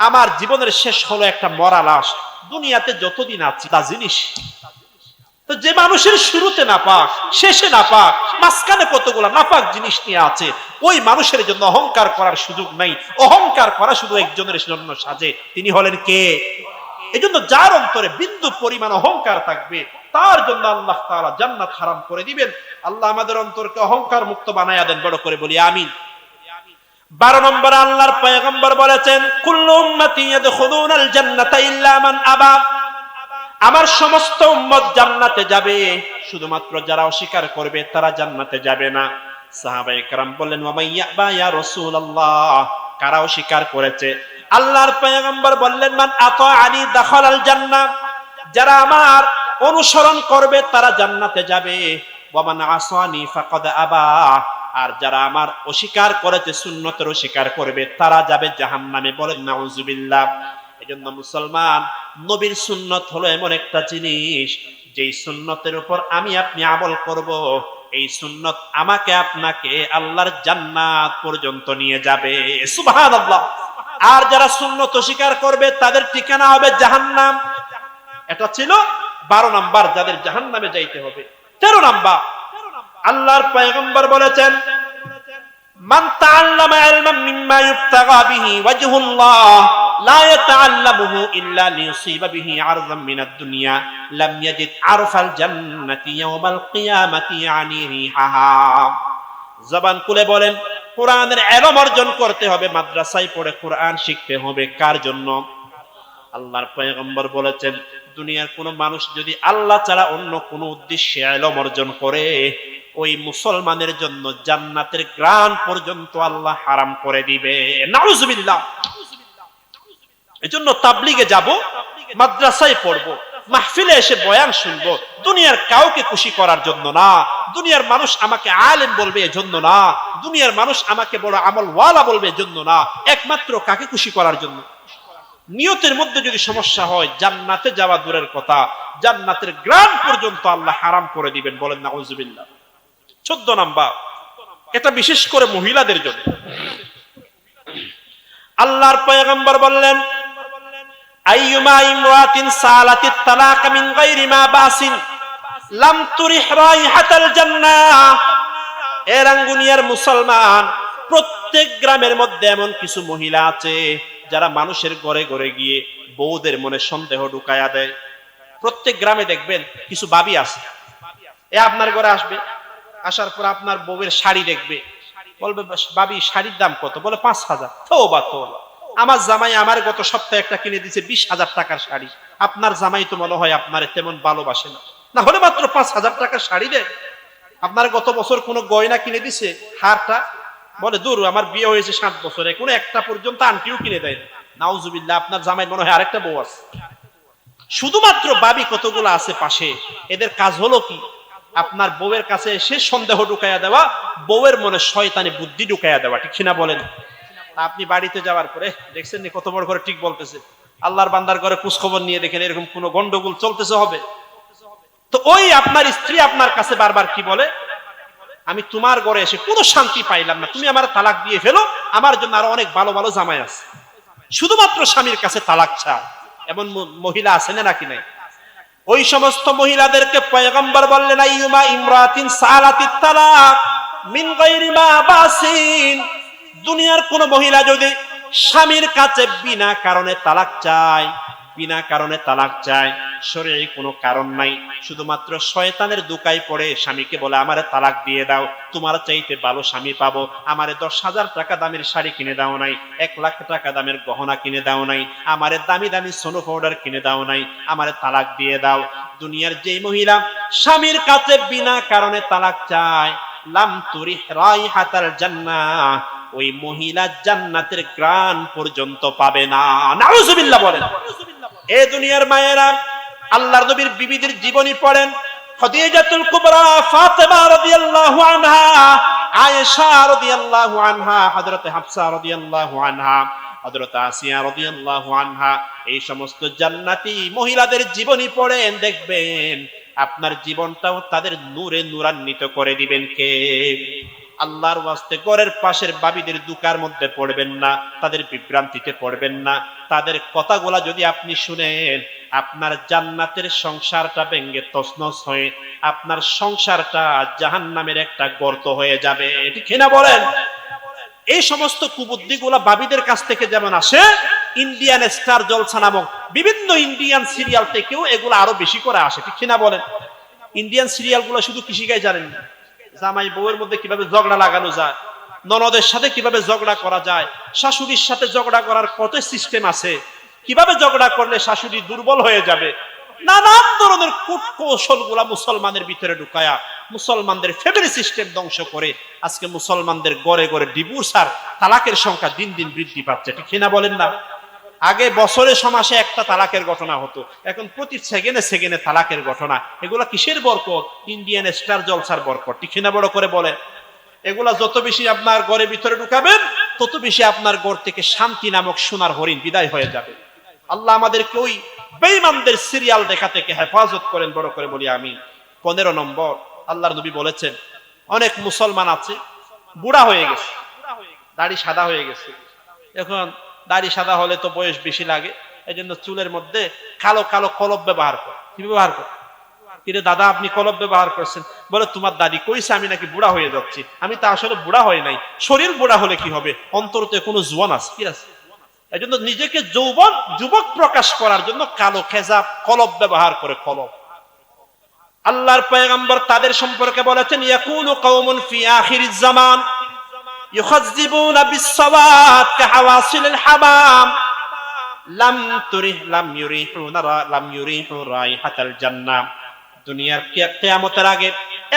আমার জীবনের শেষ হলো একটা মরা লাশ। দুনিয়াতে যতদিন আছি তা জিনিস, তো যে মানুষের শুরুতে নাপাক, শেষে নাপাক, মাঝখানে কতগুলা নাপাক জিনিস নিয়ে আছে, ওই মানুষের জন্য অহংকার করার সুযোগ নাই। অহংকার করা শুধু একজনের জন্য সাজে, তিনি হলেন কে? এজন্য যার অন্তরে বিন্দু পরিমাণ অহংকার থাকবে, তার জন্য আল্লাহ তাআলা জান্নাত হারাম করে দিবেন। আল্লাহ আমাদের অন্তরকে অহংকার মুক্ত বানায়া দেন। বড় করে বলি আমিন। 12 নম্বর, আল্লাহর পয়গম্বর বলেছেন কুল্লু উম্মতি ইয়াদখুলুনাল জান্নাতা ইল্লা মান আবা, আমার সমস্ত উম্মত জান্নাতে যাবে, শুধুমাত্র যারা অস্বীকার করবে তারা জান্নাতে যাবে না। সাহাবায়ে কেরাম বললেন ওয়া মাইয়াবা ইয়া রাসূলুল্লাহ, কারা অস্বীকার করেছে? আল্লাহর পয়গম্বর বললেন মান আতাআনি দাখালাল জান্নাহ, যারা আমার অনুসরণ করবে তারা জান্নাতে যাবে। ওয়া মান আসানি ফাকাদ আবা, আর যারা আমার অস্বীকার করেছে, সুন্নতের অস্বীকার করবে, তারা যাবে জাহান্নামে। বলেন নাউজুবিল্লাহ। এজন্য মুসলমান, নবীর সুন্নত হলো এমন একটা জিনিস, যেই সুন্নতের উপর আমি আপনি আমল করব, এই সুন্নত আমাকে আপনাকে আল্লাহর জান্নাত পর্যন্ত নিয়ে যাবে। সুবহানাল্লাহ। আর যারা সুন্নত অস্বীকার করবে তাদের ঠিকানা হবে জাহান্নাম। এটা ছিল 12 নাম্বার, যাদের জাহান্নামে যাইতে হবে। 13 নাম্বার, আল্লাহর পয়গম্বর বলেছেন মান তাআল্লামা ইলমান মিম্মা ইবতাগা বিহি ওয়াজহুল্লাহ লা ইয়াতাআল্লামুহু ইল্লা লিয়ুসিবা বিহি আরযাম মিনাদ দুনিয়া লাম ইয়াজিদ আরফাল জান্নাতি ইয়াওমাল কিয়ামাতি ইয়ানি রিহাহা। জবান খুলে বলেন, কোরআনের ইলম অর্জন করতে হবে, মাদ্রাসায় পড়ে কোরআন শিখতে হবে। কার জন্য? আল্লাহর পয়গম্বর বলেছেন দুনিয়ার কোন মানুষ যদি আল্লাহ ছাড়া অন্য কোন উদ্দেশ্যে ইলম অর্জন করে, ওই মুসলমানের জন্য জান্নাতের গ্রান পর্যন্ত আল্লাহ হারাম করে দিবে। নাউজুবিল্লাহ। এজন্য তাবলীগে যাব, মাদ্রাসায় পড়ব, মাহফিলে এসে বয়ান শুনবো, দুনিয়ার কাউকে খুশি করার জন্য না, দুনিয়ার মানুষ আমাকে আলেম বলবে এজন্য না, দুনিয়ার মানুষ আমাকে বড় আমলওয়ালা বলবে এজন্য না, একমাত্র কাকে খুশি করার জন্য। নিয়তের মধ্যে যদি সমস্যা হয়, জান্নাতে যাওয়া দূরের কথা, জান্নাতের গ্রান পর্যন্ত আল্লাহ হারাম করে দিবেন। বলেন নাউজুবিল্লাহ। 14 নাম্বার, এটা বিশেষ করে মহিলাদের জন্য। আল্লাহর পয়গম্বর বললেন আইয়ুমা ইমরাতিন সালাতিত তালাক মিন গায়রি মা বাসিন লাম তুরিহ রাইহাতাল জান্নাহ। এ রাঙ্গুনিয়ার মুসলমান, প্রত্যেক গ্রামের মধ্যে এমন কিছু মহিলা আছে যারা মানুষের ঘরে ঘরে গিয়ে বউদের মনে সন্দেহ ঢুকায়া দেয়। প্রত্যেক গ্রামে দেখবেন কিছু বাবি আছে, এ আপনার ঘরে আসবে, আসার পর আপনার বউয়ের শাড়ি দেখবে, বলবে বাবি শাড়ির দাম কত? বলে 5,000। তওবা তওবা, আমার জামাই আমার গত সপ্তাহে একটা কিনে দিয়েছে 20,000 টাকার শাড়ি। আপনার জামাই তো মনে হয় আপনারে তেমন ভালোবাসে না, না হলে মাত্র 5,000 টাকার শাড়ি দেয়। আপনার গত বছর কোনো গয়না কিনে দিছে, হারটা বলে দূর, আমার বিয়ে হয়েছে 7 বছরে, কোনো একটা পর্যন্ত আন্টিও কিনে দেয় না। নাউজুবিল্লাহ, আপনার জামাই মনে হয় আরেকটা বউ আছে। শুধুমাত্র ভাবি কতগুলো আছে পাশে, এদের কাজ হলো কি, আপনার বউয়ের কাছে এসে সন্দেহ ঢুকাইয়া দেওয়া, বউয়ের মনে শয়তানি বুদ্ধি ঢুকাইয়া দেওয়া, ঠিক কিনা বলেন? আপনি বাড়িতে যাওয়ার পরে দেখছেন নি কত বড় করে ঠিক বলতেছে, আল্লাহর বান্দার ঘরে খোঁজ খবর নিয়ে দেখেন এরকম কোন গন্ডগোল চলতেছে হবে। তো ওই আপনার স্ত্রী আপনার কাছে বারবার কি বলে, আমি তোমার ঘরে এসে কোনো শান্তি পাইলাম না, তুমি আমার তালাক দিয়ে ফেলো, আমার জন্য আরো অনেক ভালো ভালো জামাই আছে। শুধুমাত্র স্বামীর কাছে তালাক চায়, এমন মহিলা আছে না নাকি নাই? ওই সমস্ত মহিলাদেরকে পয়গম্বর বললেন, আইয়ুমা ইমরাতিন সালাতিত তালাক মিন গায়রি মা বাসিন, দুনিয়ার কোন মহিলা যদি স্বামীর কাছে বিনা কারণে তালাক চায়, বিনা কারণে তালাক চায়, শরীরে কোনো কারণ নাই, শুধুমাত্র শয়তানের দুকায় পড়ে স্বামীকে বলে আমারে তালাক দিয়ে দাও, তোমার চাইতে ভালো স্বামী পাবো, আমারে 10,000 টাকা দামের শাড়ি কিনে দাও নাই, 1 লাখ টাকা দামের গহনা কিনে দাও নাই, আমারে দামি দামি সোনো পাউডার কিনে দাও নাই, আমারে তালাক দিয়ে দাও। দুনিয়ার যেই মহিলা স্বামীর কাছে বিনা কারণে তালাক চায়, লাম তুরিহ রাইহাতাল জান্নাহ, ওই মহিলা জান্নাতের গ্রাণ পর্যন্ত পাবে না। নাউজুবিল্লাহ বলেন। এ দুনিয়ার মায়েরা, আল্লাহর নবীর বিবিদের জীবনী পড়েন, খাদিজাতুল কুবরা, ফাতেমা রাদিয়াল্লাহু আনহা, আয়েশা রাদিয়াল্লাহু আনহা, হযরত হাফসা রাদিয়াল্লাহু আনহা, হযরত আসিয়া রাদিয়াল্লাহু আনহা, এই সমস্ত জান্নাতি মহিলাদের জীবনী পড়েন, দেখবেন আপনার জীবনটাও তাদের নূরে নূরান্বিত করে দিবেন কে? আল্লাহর ওয়াস্তে ঘরের পাশের বাবিদের দুকার মধ্যে পড়বেন না, তাদের বিভ্রান্তিতে পড়বেন না। তাদের কথাগুলা যদি আপনি শুনেন, আপনার জান্নাতের সংসারটা ভেঙে তছনছ হয়ে আপনার সংসারটা জাহান্নামের একটা গর্ত হয়ে যাবে, ঠিক না বলেন? এই সমস্ত কুবুদ্ধিগুলা বাবিদের কাছ থেকে যেমন আসে, ইন্ডিয়ান স্টার জলসা নামক বিভিন্ন ইন্ডিয়ান সিরিয়াল থেকেও এগুলো আরো বেশি করে আসে, ঠিক না বলেন? ইন্ডিয়ান সিরিয়ালগুলো শুধু কৃষিকাজ জানেন না, জামাই বউয়ের মধ্যে কিভাবে ঝগড়া লাগানো যায়, ননদের সাথে কিভাবে ঝগড়া করা যায়, শাশুড়ির সাথে ঝগড়া করার কত সিস্টেম আছে, কিভাবে ঝগড়া করলে শাশুড়ি দুর্বল হয়ে যাবে, নানান ধরনের কূটকৌশল গুলা মুসলমানের ভিতরে ঢুকায়া মুসলমানদের ফ্যামিলি সিস্টেম ধ্বংস করে আজকে মুসলমানদের গড়ে গড়ে ডিভোর্স আর তালাকের সংখ্যা দিন দিন বৃদ্ধি পাচ্ছে, ঠিক না বলেন না? আগে বছরে সমাসে একটা তালাকের ঘটনা হতো, এখন প্রতি সেকেন্ডে সেকেন্ডে তালাকের ঘটনা। এগুলা কিসের বরকত? ইন্ডিয়ান স্টার জলসার বরকত, ঠিক না? বড় করে বলে, এগুলা যত বেশি আপনার ঘরের ভিতরে ঢুকাবেন, তত বেশি আপনার ঘর থেকে শান্তি নামক সোনার হরিণ বিদায় হয়ে যাবে। আল্লাহ আমাদেরকে ওই বেঈমানদের সিরিয়াল দেখা থেকে হেফাজত করেন, বড় করে বলি আমিন। 15 নম্বর, আল্লাহর নবী বলেছেন, অনেক মুসলমান আছে বুড়া হয়ে গেছে, দাড়ি সাদা হয়ে গেছে। এখন দাড়ি সাদা হলে তো বয়স বেশি লাগে, এই জন্য চুলের মধ্যে কালো কালো কলব ব্যবহার করে। কি ব্যবহার করে? কিরে দাদা, আপনি কলব ব্যবহার করছেন? বলে তোমার দাদি কইছে আমি নাকি বুড়া হয়ে যাচ্ছি। আমি তো আসলে বুড়া হয় নাই, শরীর বুড়া হলে কি হবে, অন্তরতে কোনো জোয়ান আছে কি আছে? এই জন্য নিজেকে যুবক প্রকাশ করার জন্য কালো খেজাব কলব ব্যবহার করে। কলব, আল্লাহর পয়গম্বর তাদের সম্পর্কে বলেছেন, ইয়াকুনু কওমুন ফি আখিরিজ জামান ইউখাযযিবুনা বিস-সাওয়াত কাহাওয়াসিলিল হামাম লাম ইউরিহু রাইহাতাল জান্নাহ। দুনিয়ার কিয়ামতের আগে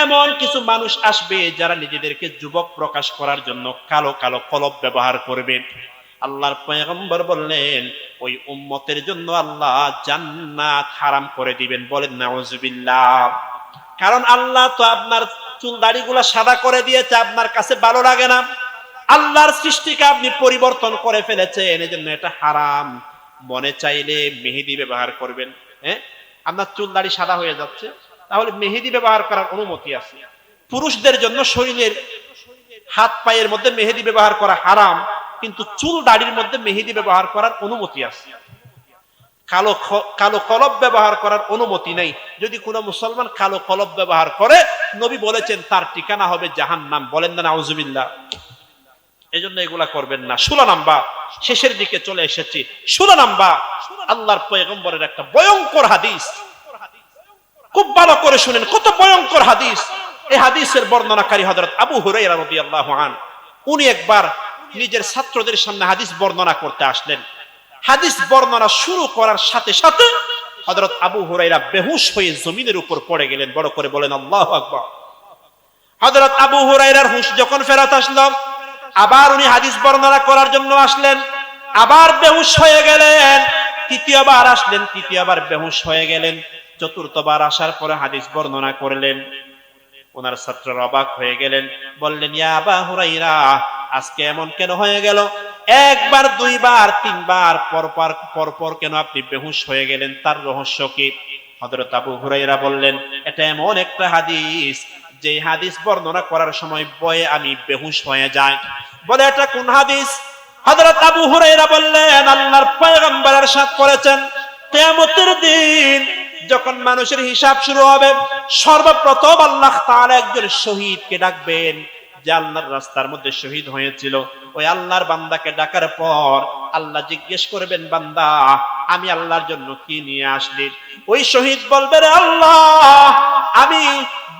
এমন কিছু মানুষ আসবে যারা নিজেদেরকে যুবক প্রকাশ করার জন্য কালো কালো কলব ব্যবহার করবে। আল্লাহর পয়গম্বর বললেন, ওই উম্মতের জন্য আল্লাহ জান্নাত হারাম করে দিবেন। বলেন নাউজুবিল্লাহ। কারণ আল্লাহ তো আপনার চুল দাড়িগুলা সাদা করে দিয়েছে, আপনার কাছে ভালো লাগে না, আল্লাহর সৃষ্টিকে আপনি পরিবর্তন করে ফেলেছেন, এজন্য এটা হারাম। মনে চাইলে মেহেদি ব্যবহার করবেন। হ্যাঁ, আপনার চুল দাড়ি সাদা হয়ে যাচ্ছে, তাহলে মেহেদি ব্যবহার করার অনুমতি আছে। পুরুষদের জন্য শরীরের হাত পায়ের মধ্যে মেহেদি ব্যবহার করা হারাম, কিন্তু চুল দাড়ির মধ্যে মেহেদি ব্যবহার করার অনুমতি আছে। কালো কলব ব্যবহার করার অনুমতি নেই। যদি কোনো মুসলমান কালো কলব ব্যবহার করে, নবী বলেছেন তার ঠিকানা হবে জাহান্নাম। বলেন না নাউজুবিল্লাহ। এই জন্য এগুলা করবেন না। 16 নাম্বার, শেষের দিকে চলে এসেছি। 16 নাম্বার, আল্লাহর পয়গম্বরের একটা ভয়ঙ্কর হাদিস, খুব ভালো করে শুনেন, কত ভয়ঙ্কর হাদিস। এই হাদিসের বর্ণনাকারী হযরত আবু হুরায়রা রাদিয়াল্লাহু আনহু। উনি একবার নিজের ছাত্রদের সামনে হাদিস বর্ণনা করতে আসলেন। হাদিস বর্ণনা শুরু করার সাথে সাথে হযরত আবু হুরায়রা বেহুশ হয়ে জমিনের উপর পড়ে গেলেন। বড় করে বলেন আল্লাহু আকবার। হযরত আবু হুরায়রার হুঁশ যখন ফেরত আসলো, আবার উনি হাদিস বর্ণনা করার জন্য আসলেন, আবার বেহুশ হয়ে গেলেন। তৃতীয়বার আসলেন, তৃতীয়বার বেহুশ হয়ে গেলেন। চতুর্থবার আসার পরে হাদিস বর্ণনা করলেন। ওনার ছাত্ররা অবাক হয়ে গেলেন, বললেন, ইয়া আবা হুরাইরা, আজকে এমন কেন হয়ে গেল? একবার, দুইবার, তিনবার পরপর কেন আপনি বেহুশ হয়ে গেলেন? তার রহস্য কি? হযরত আবু হুরাইরা বললেন, এটা এমন একটা হাদিস, যে হাদিস বর্ণনা করার সময় ভয়ে আমি বেহুশ হয়ে যাই। বলে, এটা কোন হাদিস? হযরত আবু হুরাইরা বললেন, আল্লাহর পয়গম্বর ইরশাদ করেছেন, কিয়ামতের দিন যখন মানুষের হিসাব শুরু হবে, সর্বপ্রথম আল্লাহ তাআলা একজন শহীদকে ডাকবেন, যে আল্লাহর রাস্তার মধ্যে শহীদ হয়েছিল। ওই আল্লাহর বান্দাকে ডাকার পর আল্লাহ জিজ্ঞেস করবেন, বান্দা, আমি আল্লাহর জন্য কি নিয়ে আসলি? ওই শহীদ বলবে, রে আল্লাহ, আমি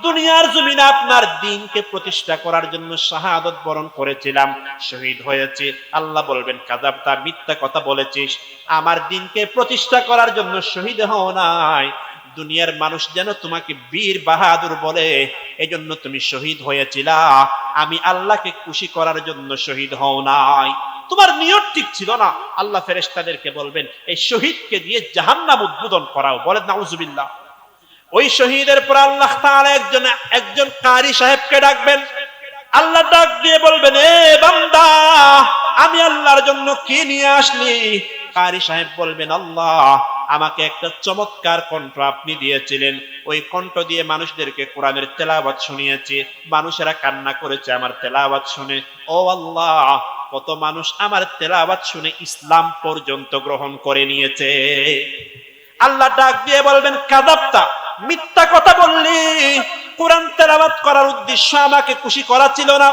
দুনিয়ার জমিনে আপনার দ্বীনকে প্রতিষ্ঠা করার জন্য শাহাদাত বরণ করেছিলাম, শহীদ হয়েছে। আল্লাহ বলবেন, কাযাবতা, মিথ্যা কথা বলেছিস, আমার দ্বীনকে প্রতিষ্ঠা করার জন্য শহীদ হও নাই, দুনিয়ার মানুষ যেন তোমাকে বীর বাহাদুর বলে, এজন্য তুমি শহীদ হয়েছিলা, আমি আল্লাহকে খুশি করার জন্য শহীদ হও নাই, তোমার নিয়ত ঠিক ছিল না। আল্লাহ ফেরেশতাদেরকে বলবেন, এই শহীদকে দিয়ে জাহান্নাম উদ্বোধন করাও। বলেন নাউজুবিল্লাহ। ওই শহীদের পর আল্লাহ তাআলা একজন কারি সাহেবকে ডাকবেন। আল্লাহ ডাক দিয়ে বলবেন, এ বান্দা, আমি আল্লাহর জন্য কি নিয়ে আসলি? কারি সাহেব বলবেন, আল্লাহ, আমাকে একটা চমৎকার কণ্ঠ আপনি দিয়েছিলেন, ওই কণ্ঠ দিয়ে মানুষদেরকে কোরআনের তেলাওয়াত শুনিয়েছি, মানুষেরা কান্না করেছে আমার তেলাওয়াত শুনে। ও আল্লাহ, কত মানুষ আমার তেলাওয়াত শুনে ইসলাম পর্যন্ত গ্রহণ করে নিয়েছে। আল্লাহ ডাক দিয়ে বলবেন, কাযাবতা, মিথ্যা কথা বললি, কোরআন তেলাওয়াত করার উদ্দেশ্য আমাকে খুশি করা ছিল না,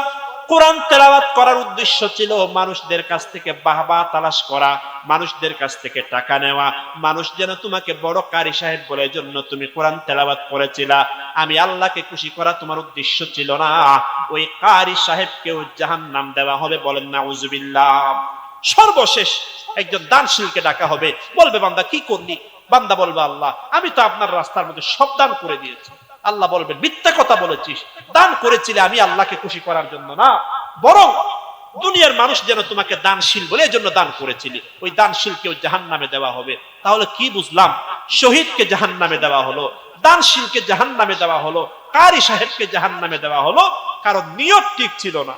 কোরআন তেলাওয়াত করার উদ্দেশ্য ছিল মানুষদের কাছ থেকে বাহবা তালাশ করা, মানুষদের কাছ থেকে টাকা নেওয়া, মানুষ যেন তোমাকে বড় কারি সাহেব বলে, জন্য তুমি কোরআন তেলাওয়াত করেছিলা, আমি আল্লাহকে খুশি করা তোমার উদ্দেশ্য ছিল না। ওই কারি সাহেবকেও জাহান্নাম দেওয়া হবে। বলেন নাউজুবিল্লাহ। সর্বশেষ একজন দানশীলকে ডাকা হবে, বলবে, বান্দা, কি করলি? বান্দা বলবে, আল্লাহ, আমি তো আপনার রাস্তার মধ্যে সব দান করে দিয়েছি। আল্লাহ বলবেন, মিথ্যা কথা বলেছিস, দান করেছিলে আমি আল্লাহকে খুশি করার জন্য না, বরং দুনিয়ার মানুষ যেন তোমাকে দানশীল বলে এজন্য দান করেছিলি। ওই দানশীলকেও জাহান্নামে দেওয়া হবে। তাহলে কি বুঝলাম? শহীদকে জাহান্নামে দেওয়া হলো, দানশীলকে জাহান্নামে দেওয়া হলো, কারি সাহেবকে জাহান্নামে দেওয়া হলো, কারণ নিয়ত ঠিক ছিল না।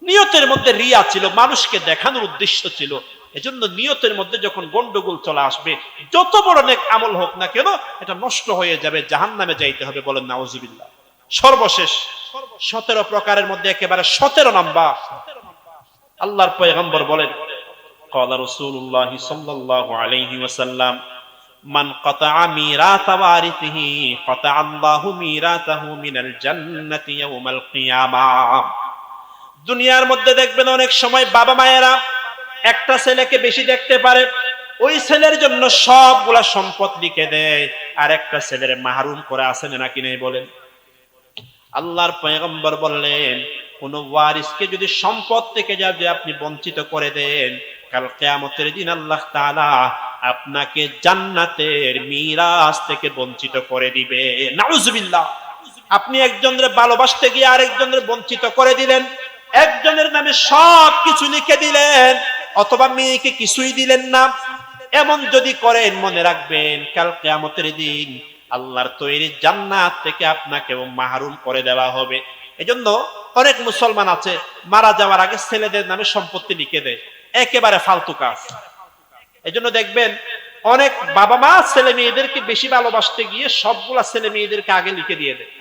নিয়তের মধ্যে রিয়া ছিল, মানুষকে দেখানোর উদ্দেশ্য ছিল। এজন্য নিয়তের মধ্যে যখন গন্ডগোল চলে আসবে, যত বড় নেক আমল হোক না কেন, এটা নষ্ট হয়ে যাবে, জাহান্নামে যাইতে হবে। বলেন নাউজুবিল্লাহ। সর্বশেষ 17 প্রকারের মধ্যে একেবারে 17 নাম্বার, আল্লাহর পয়গম্বর বলেন, ক্বালা রাসূলুল্লাহ সাল্লাল্লাহু আলাইহি ওয়াসাল্লাম, মান কাতাআ মিরাতা ওয়ারিথিহি কাতাআ আল্লাহু মিরাতাহু মিনাল জান্নাতি ইয়াউমাল কিয়ামাহ। দুনিয়ার মধ্যে দেখবেন অনেক সময় বাবা মায়েরা একটা ছেলেকে বেশি দেখতে পারে, ওই ছেলের জন্য সবগুলা সম্পদ লিখে দেয়, আর একটা ছেলের মাহরুম করে আসেন নাকি নেই? বলেন। আল্লাহর পয়গম্বর বললেন, কোন ওয়ারিসকে যদি সম্পদ থেকে যদি আপনি বঞ্চিত করে দেন, কাল কিয়ামতের দিন আল্লাহ তাআলা আপনাকে জান্নাতের মিরাস থেকে বঞ্চিত করে দিবে। নাউজুবিল্লাহ। আপনি একজনের ভালোবাসতে গিয়ে আরেকজনের বঞ্চিত করে দিলেন, একজনের নামে সব কিছু লিখে দিলেন, অথবা মেয়েকে কিছুই দিলেন না। এমন যদি করেন, মনে রাখবেন, কাল কিয়ামতের দিন আল্লাহর তৈরি জান্নাত থেকে আপনাকে মাহরুম করে দেওয়া হবে। এজন্য অনেক মুসলমান আছে, মারা যাওয়ার আগে ছেলেদের নামে সম্পত্তি লিখে দেয়, একেবারে ফালতু কাজ। এজন্য দেখবেন অনেক বাবা মা ছেলে মেয়েদেরকে বেশি ভালোবাসতে গিয়ে সবগুলা ছেলে মেয়েদেরকে আগে লিখে দিয়ে দেয়।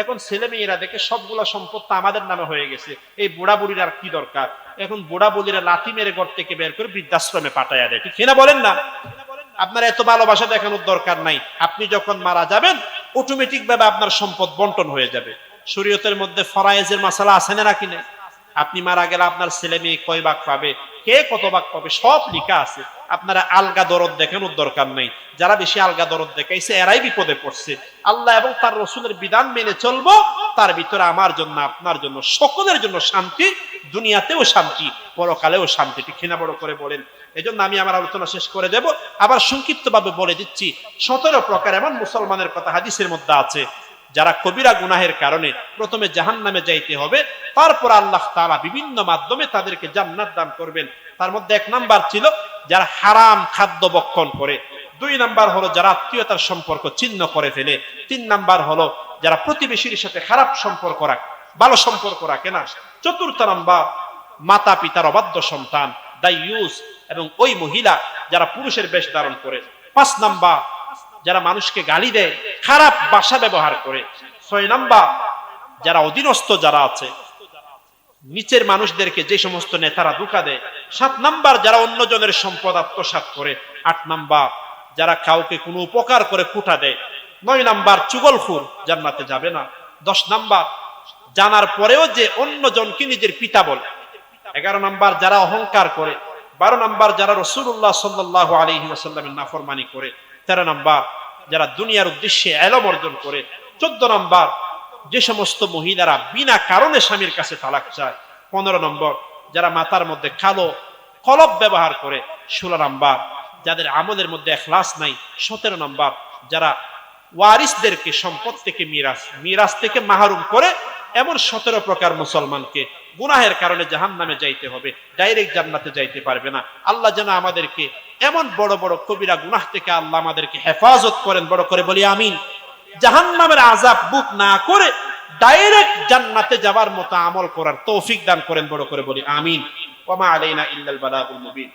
এখন ছেলে মেয়েরা দেখে সবগুলা সম্পত্তি আমাদের নামে হয়ে গেছে, এই বুড়া বুড়ির আর কি দরকার? এখন বুড়া বুড়িরা লাথি মেরে ঘর থেকে বের করে বৃদ্ধাশ্রমে পাঠাইয়া দেয়। ঠিক কিনা বলেন না? আপনার এত ভালোবাসা দেখানোর দরকার নাই। আপনি যখন মারা যাবেন, অটোমেটিক ভাবে আপনার সম্পদ বন্টন হয়ে যাবে। শরীয়তের মধ্যে ফরায়েজের মাসালা আছে না নাকি নেই? আপনি মারা গেলে আপনার ছেলে মেয়ে কয় ভাগ পাবে, কে কত ভাগ পাবে, সব লেখা আছে। আপনারা আলগা দরদ দেখানোর দরকার নাই। যারা বেশি আলগা দরদ দেখাইছে এরাই বিপদে পড়ছে। আল্লাহ এবং তার রসুলের বিধান মেনে চলবো, তার ভিতরে আমার জন্য, আপনার জন্য, সকলের জন্য শান্তি, দুনিয়াতেও শান্তি, পরকালেও শান্তি। ঠিক কিনা বড় করে বলেন। এজন্য আমি আমার আলোচনা শেষ করে দেব। আবার সংক্ষিপ্ত ভাবে বলে দিচ্ছি, 17 প্রকার এমন মুসলমানের কথা হাদিসের মধ্যে আছে। যারা কবিরা গুনাহের কারণে প্রথমে জাহান্নামে যাইতে হবে, তারপর আল্লাহ তাআলা বিভিন্ন মাধ্যমে তাদেরকে জান্নাত দান করবেন। তার মধ্যে 1 নাম্বার ছিল যারা হারাম খাদ্য ভক্ষণ করে, 2 নাম্বার হলো যারা আত্মীয়তার সম্পর্ক ছিন্ন করে ফেলে, 3 নাম্বার হলো যারা প্রতিবেশীর সাথে খারাপ সম্পর্ক রাখে, ভালো সম্পর্ক রাখে না, 4 নাম্বার মাতা পিতার অবাধ্য সন্তান দাইয়ুস এবং ওই মহিলা যারা পুরুষের বেশ ধারণ করে, 5 নাম্বার যারা মানুষকে গালি দেয়, খারাপ ভাষা ব্যবহার করে, 6 নাম্বার যারা অধীনস্থ যারা আছে, নিচের মানুষদেরকে যে সমস্ত নেতারা ধোঁকা দেয়, 7 নাম্বার যারা অন্যজনের সম্পদ আত্মসাৎ করে, 8 নাম্বার যারা কাউকে কোনো উপকার করে কুটা দেয়, 9 নাম্বার চুগলখোর জান্নাতে যাবে না, 10 নাম্বার জানার পরেও যে অন্যজনকে নিজের পিতা বলে, 11 নাম্বার যারা অহংকার করে, 12 নাম্বার যারা রাসূলুল্লাহ সাল্লাল্লাহু আলাইহি ওয়াসাল্লামের নাফরমানি করে, 13 নাম্বার যারা দুনিয়ার উদ্দেশ্যে এলম অর্জন করে, 14 নাম্বার যে সমস্ত মহিলারা বিনা কারণে স্বামীর কাছে তালাক চায়, 15 নম্বর যারা মাথার মধ্যে কালো কলব ব্যবহার করে, 16 নাম্বার যাদের আমলের মধ্যে ইখলাস নাই, 17 নাম্বার যারা ওয়ারিসদেরকে সম্পদ থেকে মিরাস থেকে মাহরুম করে, এমন 17 প্রকার মুসলমানকে গুনাহের কারণে জাহান্নামে যাইতে হবে, ডাইরেক্ট জান্নাতে যাইতে পারবে না। আল্লাহ যেন আমাদেরকে এমন বড় বড় কবিরা গুনাহ থেকে আল্লাহ আমাদেরকে হেফাজত করেন, বড় করে বলি আমিন। জাহান্নামের আযাব বুক না করে ডাইরেক্ট জান্নাতে যাবার মতো আমল করার তৌফিক দান করেন, বড় করে বলি আমিন। ওয়া মা আলাইনা ইল্লাল বালাগুল মুবিন।